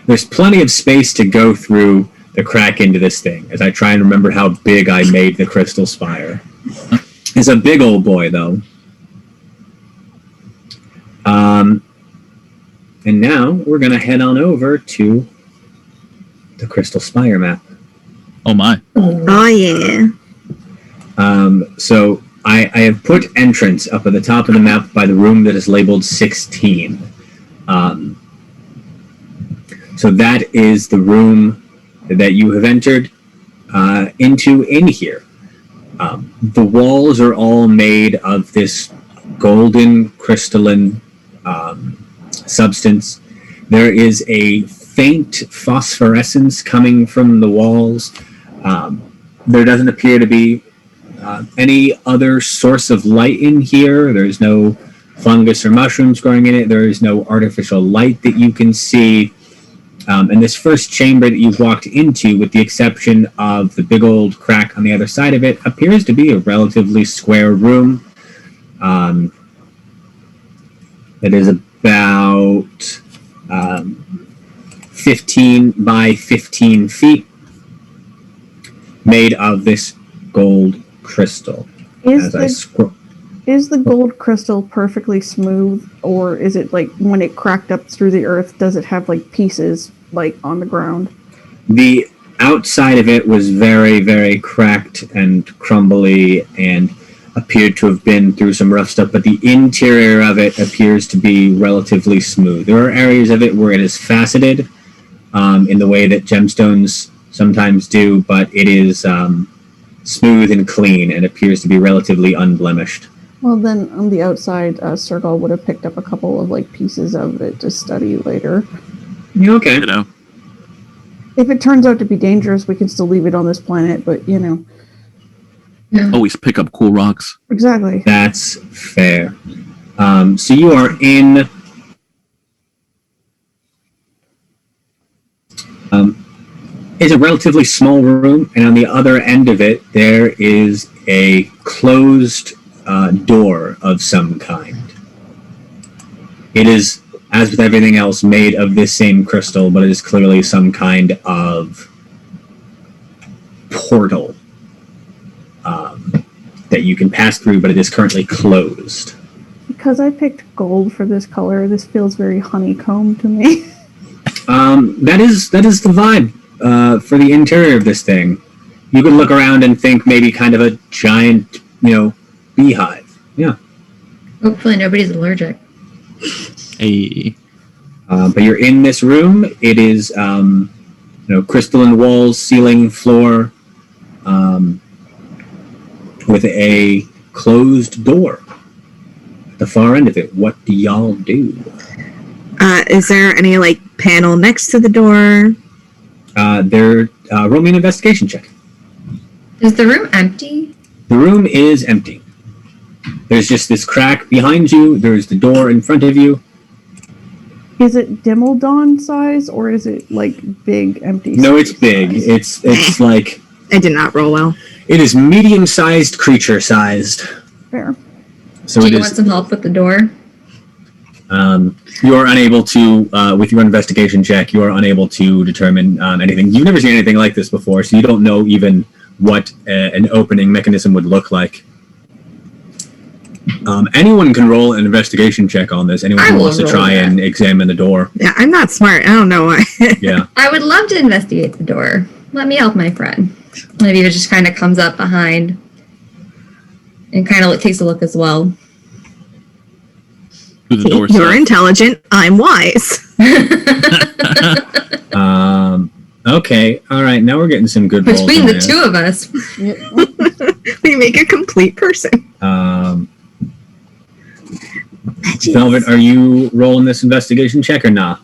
there's plenty of space to go through the crack into this thing, as I try and remember how big I made the crystal spire. It's a big old boy, though. And now we're going to head on over to the crystal spire map. Oh my. Oh, yeah. So I have put entrance up at the top of the map by the room that is labeled 16. So that is the room that you have entered into in here. The walls are all made of this golden crystalline substance. There is a faint phosphorescence coming from the walls. There doesn't appear to be any other source of light in here. There's no fungus or mushrooms growing in it. There is no artificial light that you can see. And this first chamber that you've walked into, with the exception of the big old crack on the other side of it, appears to be a relatively square room. That is about 15 by 15 feet, made of this gold crystal. Is the gold crystal perfectly smooth, or is it like when it cracked up through the earth, does it have like pieces like on the ground? The outside of it was very, very cracked and crumbly and appeared to have been through some rough stuff, but the interior of it appears to be relatively smooth. There are areas of it where it is faceted in the way that gemstones sometimes do, but it is smooth and clean and appears to be relatively unblemished. Well, then on the outside, Sergal would have picked up a couple of like pieces of it to study later. Yeah, okay. You know, If it turns out to be dangerous, we can still leave it on this planet, but you know. always pick up cool rocks. Exactly. That's fair. So you are in it's a relatively small room, and on the other end of it there is a closed door of some kind. It is, as with everything else, made of this same crystal, but it is clearly some kind of portal that you can pass through, but it is currently closed. Because I picked gold for this color, this feels very honeycomb to me. That is the vibe for the interior of this thing. You could look around and think maybe kind of a giant, beehive. Yeah. Hopefully nobody's allergic. Hey, But you're in this room. It is, crystalline walls, ceiling, floor, with a closed door at the far end of it. What do y'all do? Is there any like panel next to the door? Roll me an investigation check. Is the room empty? The room is empty. There's just this crack behind you. There's the door in front of you. Is it Dimmeldon size, or is it like big empty? No, it's space big. size? It's like I did not roll well. it is medium-sized, creature-sized. Fair. So Do it you want is. some help with the door? You are unable to, with your investigation check, you are unable to determine anything. You've never seen anything like this before, so you don't know even what an opening mechanism would look like. Anyone can roll an investigation check on this. Anyone I who will wants to roll try that. and examine the door. Yeah, I'm not smart. I don't know why. Yeah. I would love to investigate the door. Let me help my friend. Maybe it just kind of comes up behind and kind of takes a look as well. to the door. You're intelligent. I'm wise. Okay. All right. Now we're getting some good rolls. Between in the there. two of us. We make a complete person. Velvet, are you rolling this investigation check or not?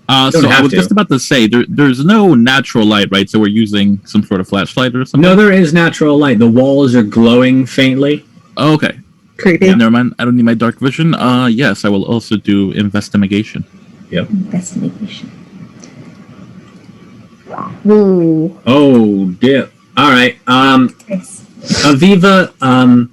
So Don't I have was to. just about to say there's no natural light, right? So we're using some sort of flashlight or something. No, there is natural light. The walls are glowing faintly. Oh, okay. Creepy. Yeah, never mind. I don't need my dark vision. Yes, I will also do investigation. Investigation. Whoa. Oh, dear. All right. Yes. Aviva,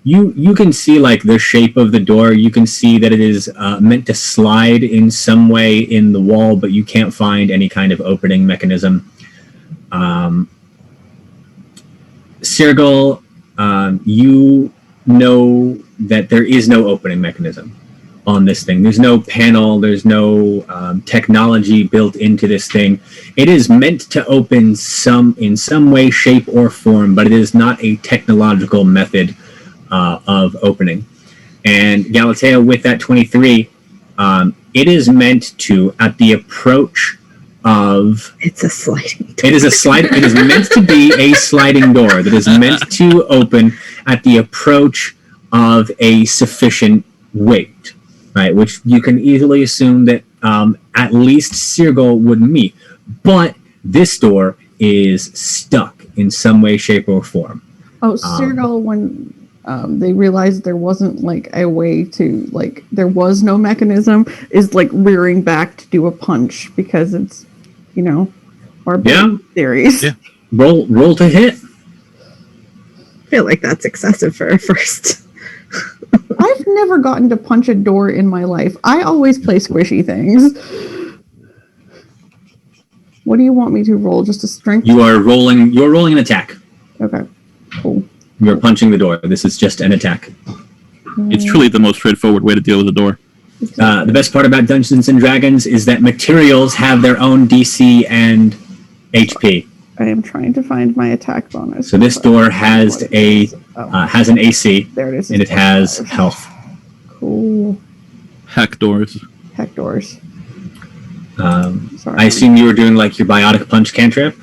you can see like the shape of the door. You can see that it is meant to slide in some way in the wall, but you can't find any kind of opening mechanism. Sergal, you know that there is no opening mechanism on this thing. There's no panel. There's no technology built into this thing. It is meant to open in some way, shape, or form, but it is not a technological method of opening. And Galatea, with that 23, it is meant to, at the approach of... It's a sliding door. It is It is meant to be a sliding door that is meant to open at the approach of a sufficient weight, right? Which you can easily assume that at least Sergal would meet. But this door is stuck in some way, shape, or form. Oh, Sergal, when they realized there wasn't like a way to like there was no mechanism, is like rearing back to do a punch because it's barbarian theories. Yeah. Roll to hit. I feel like that's excessive for a first. I've never gotten to punch a door in my life. I always play squishy things. What do you want me to roll? Just a strength? You're rolling an attack. Okay. Cool. You're punching the door. This is just an attack. It's truly the most straightforward way to deal with a door. The best part about Dungeons and Dragons is that materials have their own DC and HP. I am trying to find my attack bonus. So this door has has an AC, There it is. and it has health. Cool. Heck doors. Heck doors. Sorry. I assume you were doing like your biotic punch cantrip,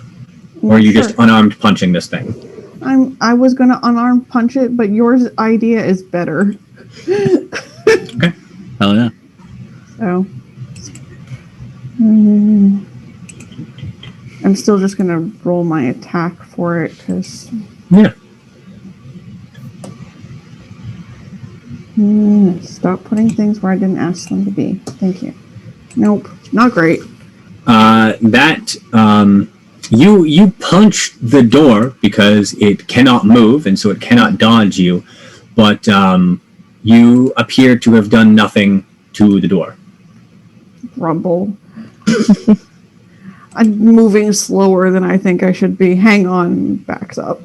or are you Sure. just unarmed punching this thing? I was gonna unarmed punch it, but yours idea is better. Hell yeah. So I'm still just gonna roll my attack for it because Yeah. stop putting things where I didn't ask them to be. Thank you. Nope, not great. You punch the door because it cannot move, and so it cannot dodge you. But you appear to have done nothing to the door. Rumble. I'm moving slower than I think I should be. Hang on, backs up.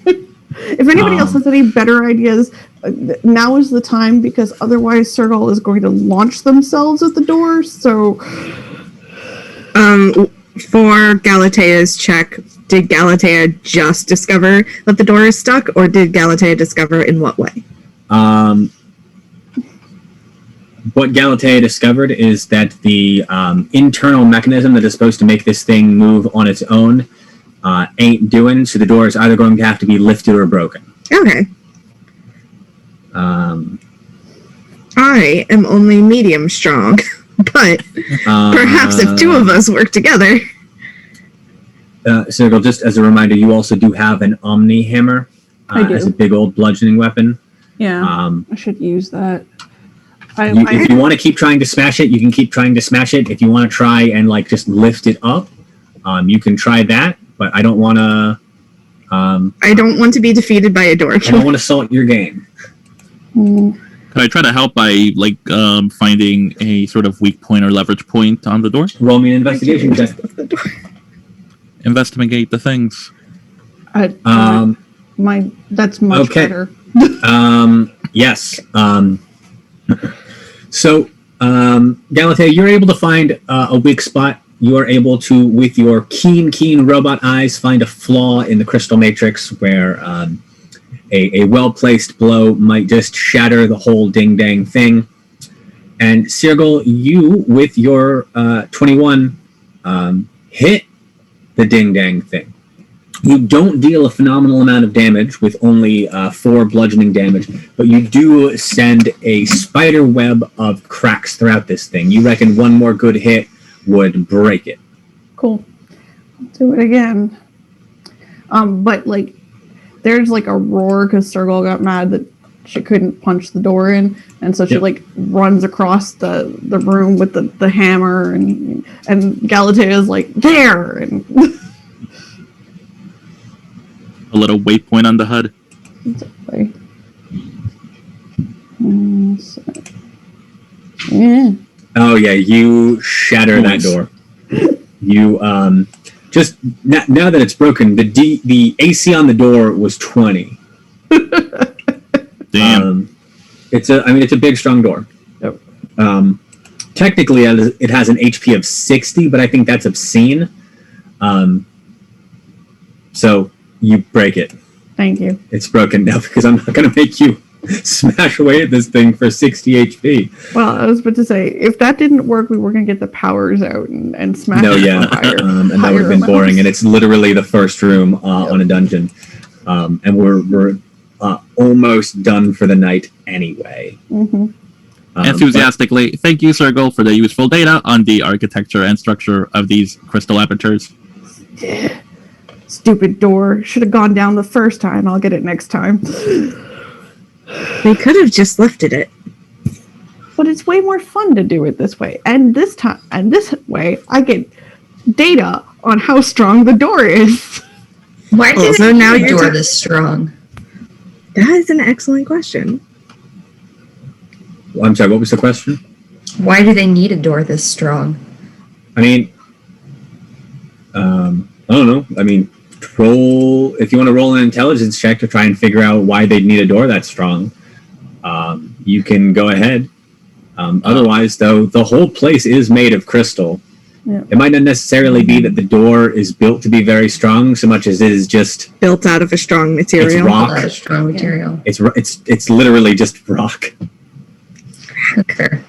If anybody else has any better ideas, now is the time because otherwise Sergal is going to launch themselves at the door. So, For Galatea's check, did Galatea just discover that the door is stuck, or did Galatea discover in what way? What Galatea discovered is that the internal mechanism that is supposed to make this thing move on its own ain't doing, so the door is either going to have to be lifted or broken. Okay. I am only medium strong, but perhaps if two of us work together. Sergal, just as a reminder, you also do have an Omni Hammer I do. as a big old bludgeoning weapon. yeah, I should use that. If you want to keep trying to smash it, you can keep trying to smash it. If you want to try and like just lift it up, you can try that. But I don't want to. I don't want to be defeated by a door. I don't want to salt your game. Could I try to help by like finding a sort of weak point or leverage point on the door? Roll me an investigation check. Investigate the things. That's much Okay. better. Yes. So, Galatea, you're able to find a weak spot. You are able to, with your keen robot eyes, find a flaw in the crystal matrix where a well-placed blow might just shatter the whole ding-dang thing. And Sergal, you, with your 21, hit the ding-dang thing. You don't deal a phenomenal amount of damage with only 4 bludgeoning damage, but you do send a spider web of cracks throughout this thing. You reckon one more good hit would break it. Cool. Do it again. But like, there's like a roar because Sergal got mad that she couldn't punch the door in, and so she like runs across the room with the hammer, and Galatea is like there, and A little waypoint on the HUD. exactly. Yeah. Oh yeah, you shatter that door. You just now that it's broken, the AC on the door was 20. Damn. It's a big strong door. Yep. Technically, it has an HP of 60, but I think that's obscene. So you break it. Thank you. It's broken now because I'm not going to make you smash away at this thing for 60 HP. Well, I was about to say, if that didn't work, we were gonna get the powers out and smash No, it yeah, on fire. and that would have been boring. And it's literally the first room on a dungeon, and we're almost done for the night anyway. Enthusiastically, thank you, Sergal, for the useful data on the architecture and structure of these crystal apertures. Stupid door. Should have gone down the first time. I'll get it next time. They could have just lifted it. But it's way more fun to do it this way. And this way, I get data on how strong the door is. Why did Also, it now now you're door ta- this strong? That is an excellent question. I'm sorry, what was the question? Why do they need a door this strong? I mean, I don't know. I mean, roll if you want to roll an intelligence check to try and figure out why they'd need a door that strong. You can go ahead. Otherwise, though, the whole place is made of crystal. Yeah. It might not necessarily be that the door is built to be very strong, so much as it is just Built out of a strong material. it's rock. Strong material. It's literally just rock. Okay.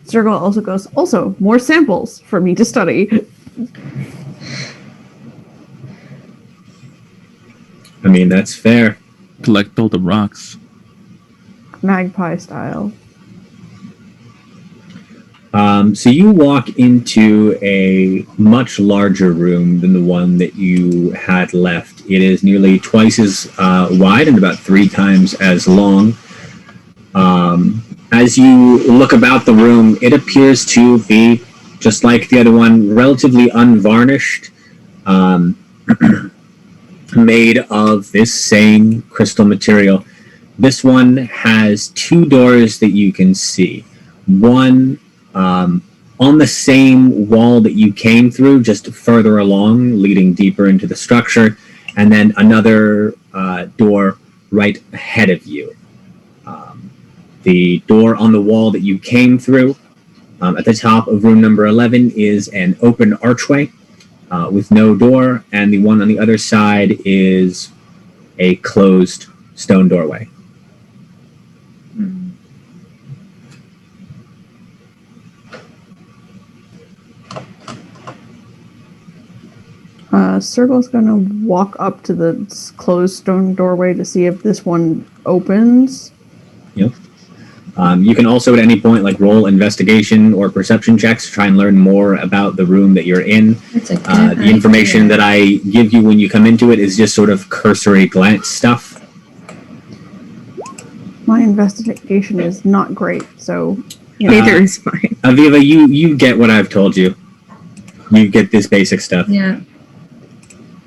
Zergal also goes, also, more samples for me to study. I mean, that's fair. Collect all the rocks. Magpie style. So you walk into a much larger room than the one that you had left. It is nearly twice as wide and about 3 times as long. As you look about the room, it appears to be, just like the other one, relatively unvarnished, made of this same crystal material. This one has 2 doors that you can see. One on the same wall that you came through, just further along, leading deeper into the structure, and then another door right ahead of you. The door on the wall that you came through, at the top of room number 11, is an open archway with no door, and the one on the other side is a closed stone doorway. Circle's gonna walk up to the closed stone doorway to see if this one opens. Yep. You can also at any point roll investigation or perception checks to try and learn more about the room that you're in. That's a good The information idea. that I give you when you come into it is just sort of cursory glance stuff. My investigation is not great, so Neither is mine. Aviva, you get what I've told you. You get this basic stuff. Yeah.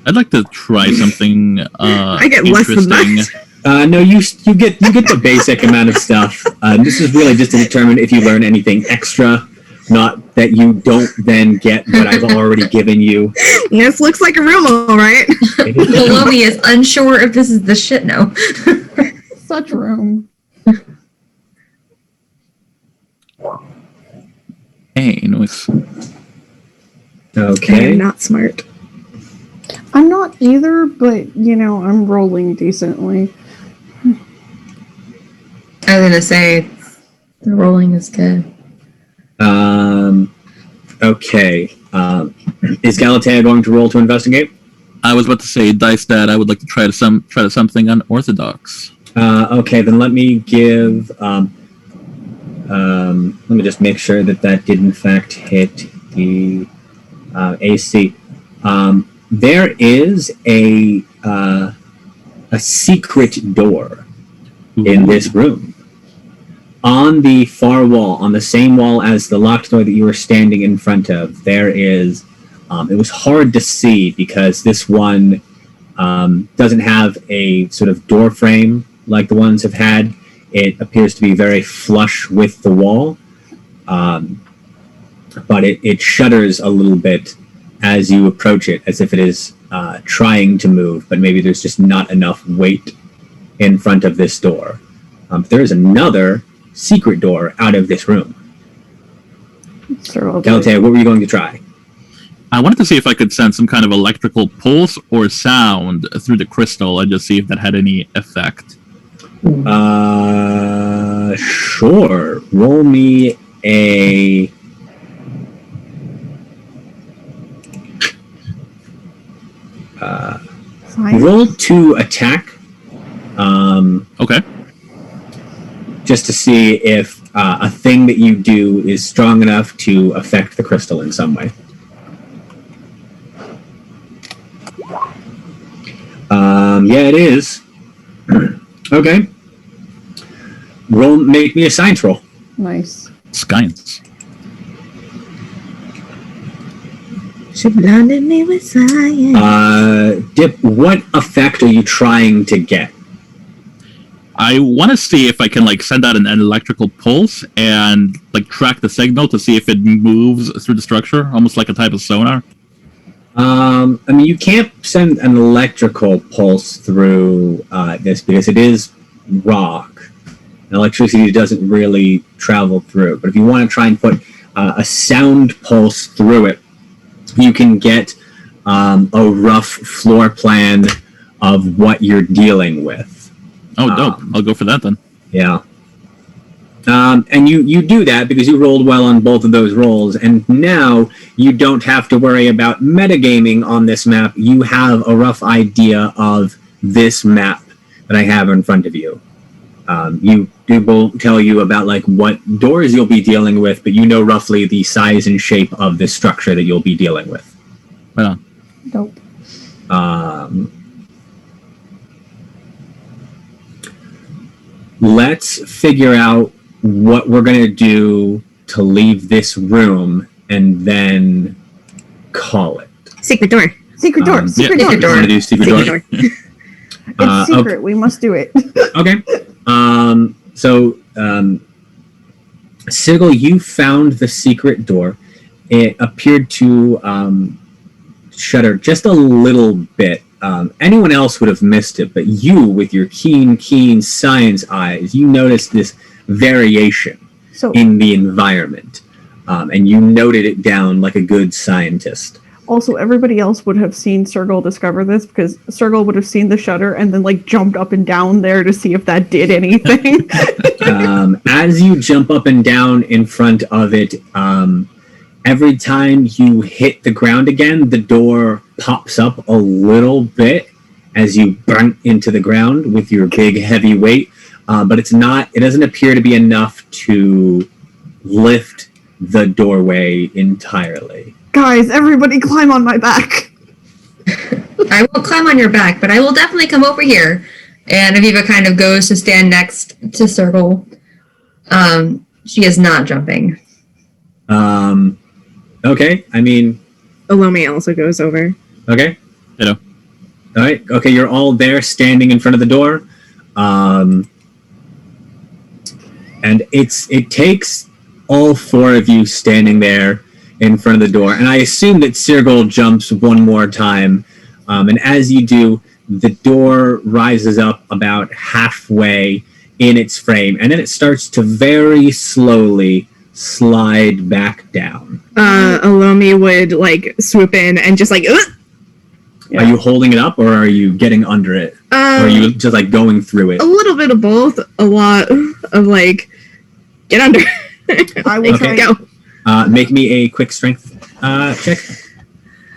I'd like to try something I get less than interesting. that. No, you get the basic amount of stuff. This is really just to determine if you learn anything extra, not that you don't then get what I've already given you. This looks like a room, all right. Lomi is unsure if this is the shit now. such room. Hey, noise. Okay. I'm not smart. I'm not either, but I'm rolling decently. I was gonna say the rolling is good. Okay. Is Galatea going to roll to investigate? I was about to say, dice dad. I would like to try something unorthodox. Okay, then let me give. Let me just make sure that did in fact hit the AC. There is a secret door in this room. On the far wall, on the same wall as the locked door that you were standing in front of, there is. It was hard to see because this one doesn't have a sort of door frame like the ones have had. It appears to be very flush with the wall, but it shudders a little bit as you approach it, as if it is trying to move, but maybe there's just not enough weight in front of this door. There is another secret door out of this room. Galatea, what were you going to try? I wanted to see if I could send some kind of electrical pulse or sound through the crystal and just see if that had any effect. Sure. Roll me a. Science? Roll to attack. Okay. Just to see if a thing that you do is strong enough to affect the crystal in some way. Yeah, it is. Okay. Make me a science roll. Nice. Science. She blinded me with science. Dip, what effect are you trying to get? I want to see if I can like send out an electrical pulse and like track the signal to see if it moves through the structure, almost like a type of sonar. I mean, you can't send an electrical pulse through this because it is rock. And electricity doesn't really travel through. But if you want to try and put a sound pulse through it, you can get a rough floor plan of what you're dealing with. Oh, dope. I'll go for that then. Yeah. And you do that because you rolled well on both of those rolls, and now you don't have to worry about metagaming on this map. You have a rough idea of this map that I have in front of you. It will tell you about like what doors you'll be dealing with, but you know roughly the size and shape of the structure that you'll be dealing with. Right on. Dope. Let's figure out what we're going to do to leave this room and then call it. Secret door. Secret door. Secret yeah. door. You want to do secret door? Door. It's secret. Okay. We must do it. Okay. Sigil, you found the secret door. It appeared to shudder just a little bit. Anyone else would have missed it, but you, with your keen science eyes, you noticed this variation So in the environment, and you noted it down like a good scientist. also, everybody else would have seen Sergal discover this because Sergal would have seen the shutter and then like jumped up and down there to see if that did anything. As you jump up and down in front of it, every time you hit the ground again, the door pops up a little bit as you burn into the ground with your big heavy weight. But it doesn't appear to be enough to lift the doorway entirely. Guys, everybody climb on my back. I won't climb on your back, but I will definitely come over here. And Aviva kind of goes to stand next to Sergal. She is not jumping. Okay, I mean, Alomi also goes over. okay. Ditto. All right. Okay, you're all there standing in front of the door. And it takes all four of you standing there in front of the door. And I assume that Sergal jumps one more time. And as you do, the door rises up about halfway in its frame. And then it starts to very slowly slide back down. Alomi would like swoop in and just like, Are you holding it up or are you getting under it? Or are you just like going through it? a little bit of both. A lot of like, get under. I will Okay. try. Go. Make me a quick strength check.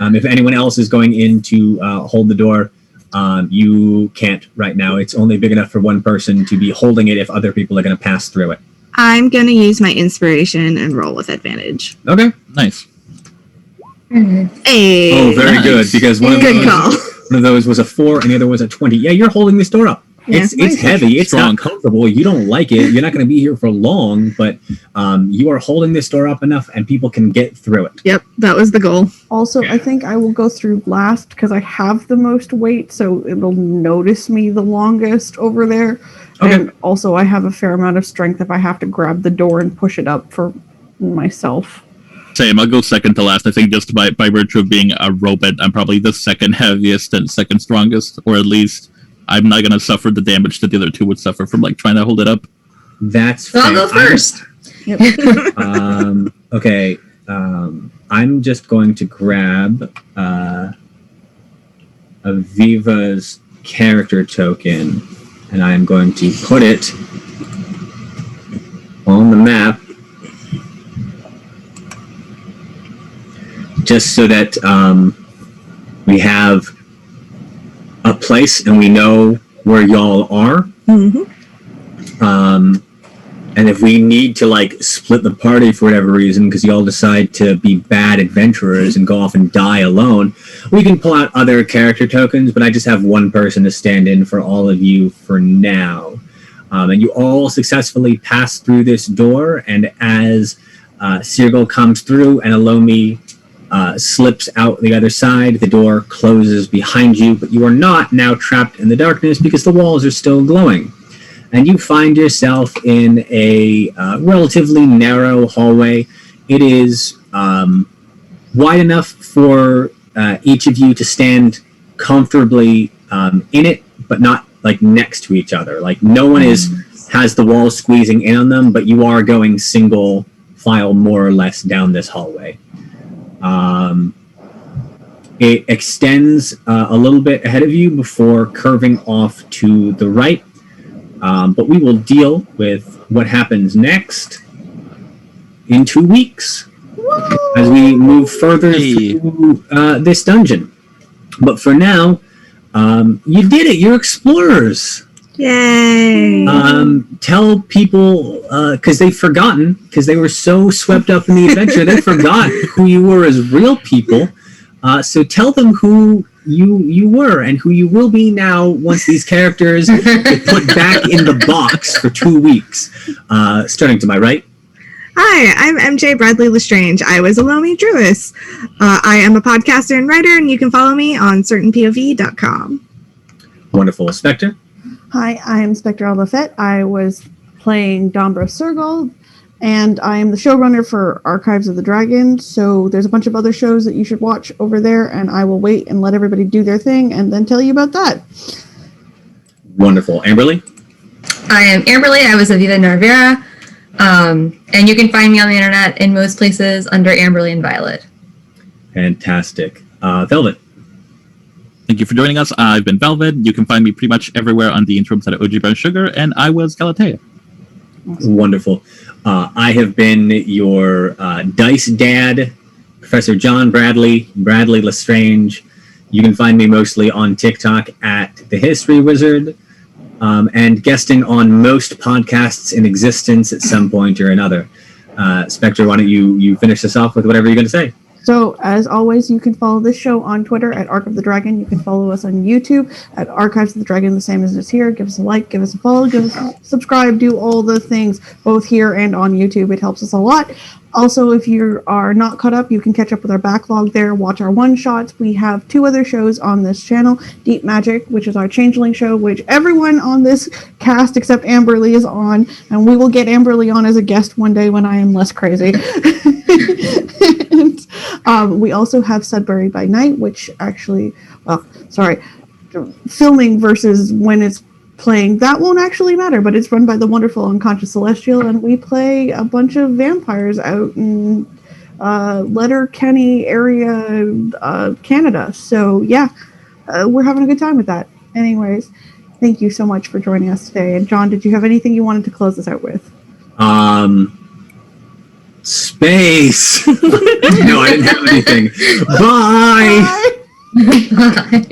If anyone else is going in to hold the door, you can't right now. It's only big enough for one person to be holding it if other people are going to pass through it. I'm gonna use my inspiration and roll with advantage. Okay. Nice. Hey. Oh, very Nice. good, because one Good of call. those was a 4 and the other was a 20. Yeah, you're holding this door up. Yeah, It's nice. heavy. It's Strong. not comfortable. You don't like it. You're not going to be here for long, but you are holding this door up enough and people can get through it. Yep, that was the goal. Also, I think I will go through last because I have the most weight, so it'll notice me the longest over there. Okay. And also, I have a fair amount of strength if I have to grab the door and push it up for myself. Same. I'll go second to last. I think just by virtue of being a robot, I'm probably the second heaviest and second strongest, or at least I'm not going to suffer the damage that the other two would suffer from like trying to hold it up. That's So I'll go fair. first. Okay. I'm just going to grab Aviva's character token, and I'm going to put it on the map, just so that we have a place and we know where y'all are. Mm-hmm. And if we need to like split the party for whatever reason, because you all decide to be bad adventurers and go off and die alone, we can pull out other character tokens, but I just have one person to stand in for all of you for now. And you all successfully pass through this door, and as Sirgal comes through and Alomi slips out the other side, the door closes behind you, but you are not now trapped in the darkness because the walls are still glowing. And you find yourself in a relatively narrow hallway. It is wide enough for each of you to stand comfortably in it, but not like next to each other. Like no one has the walls squeezing in on them, but you are going single file more or less down this hallway. It extends a little bit ahead of you before curving off to the right. But we will deal with what happens next in 2 weeks as we move further through this dungeon. But for now, you did it. You're explorers. Yay! Tell people, because they've forgotten, because they were so swept up in the adventure, they forgot who you were as real people. So tell them who you were and who you will be now once these characters get put back in the box for 2 weeks. Starting to my right. Hi, I'm MJ Bradley Lestrange. I was Alomi Druis. I am a podcaster and writer, and you can follow me on certainpov.com. Wonderful. Spectre. Hi, I am Spectre Lafette. I was playing Dombra Sirgal, and I am the showrunner for Archives of the Dragon. So there's a bunch of other shows that you should watch over there, and I will wait and let everybody do their thing and then tell you about that. Wonderful. Amberly. I am Amberly. I was Aviva Narvera. And you can find me on the internet in most places under Amberly and Violet. Fantastic. Velvet. Thank you for joining us. I've been Velvet. You can find me pretty much everywhere on the interwebs at OG Brown Sugar, and I was Galatea. Wonderful. I have been your dice dad, Professor John Bradley Lestrange. You can find me mostly on TikTok at The History Wizard, and guesting on most podcasts in existence at some point or another. Spectre, why don't you finish this off with whatever you're going to say? So, as always, you can follow this show on Twitter at Arc of the Dragon. You can follow us on YouTube at Archives of the Dragon, the same as it's here. Give us a like, give us a follow, give us a subscribe, do all the things, both here and on YouTube. It helps us a lot. Also, if you are not caught up, you can catch up with our backlog there, watch our one-shots. We have 2 other shows on this channel, Deep Magic, which is our Changeling show, which everyone on this cast except Amberly is on, and we will get Amberly on as a guest one day when I am less crazy. And we also have Sudbury by Night, which actually, filming versus when it's playing, that won't actually matter, but it's run by the wonderful Unconscious Celestial, and we play a bunch of vampires out in Letterkenny area, Canada. So yeah, we're having a good time with that. Anyways, thank you so much for joining us today. And John, did you have anything you wanted to close us out with? Space. No, I didn't have anything. Bye. Bye. Bye.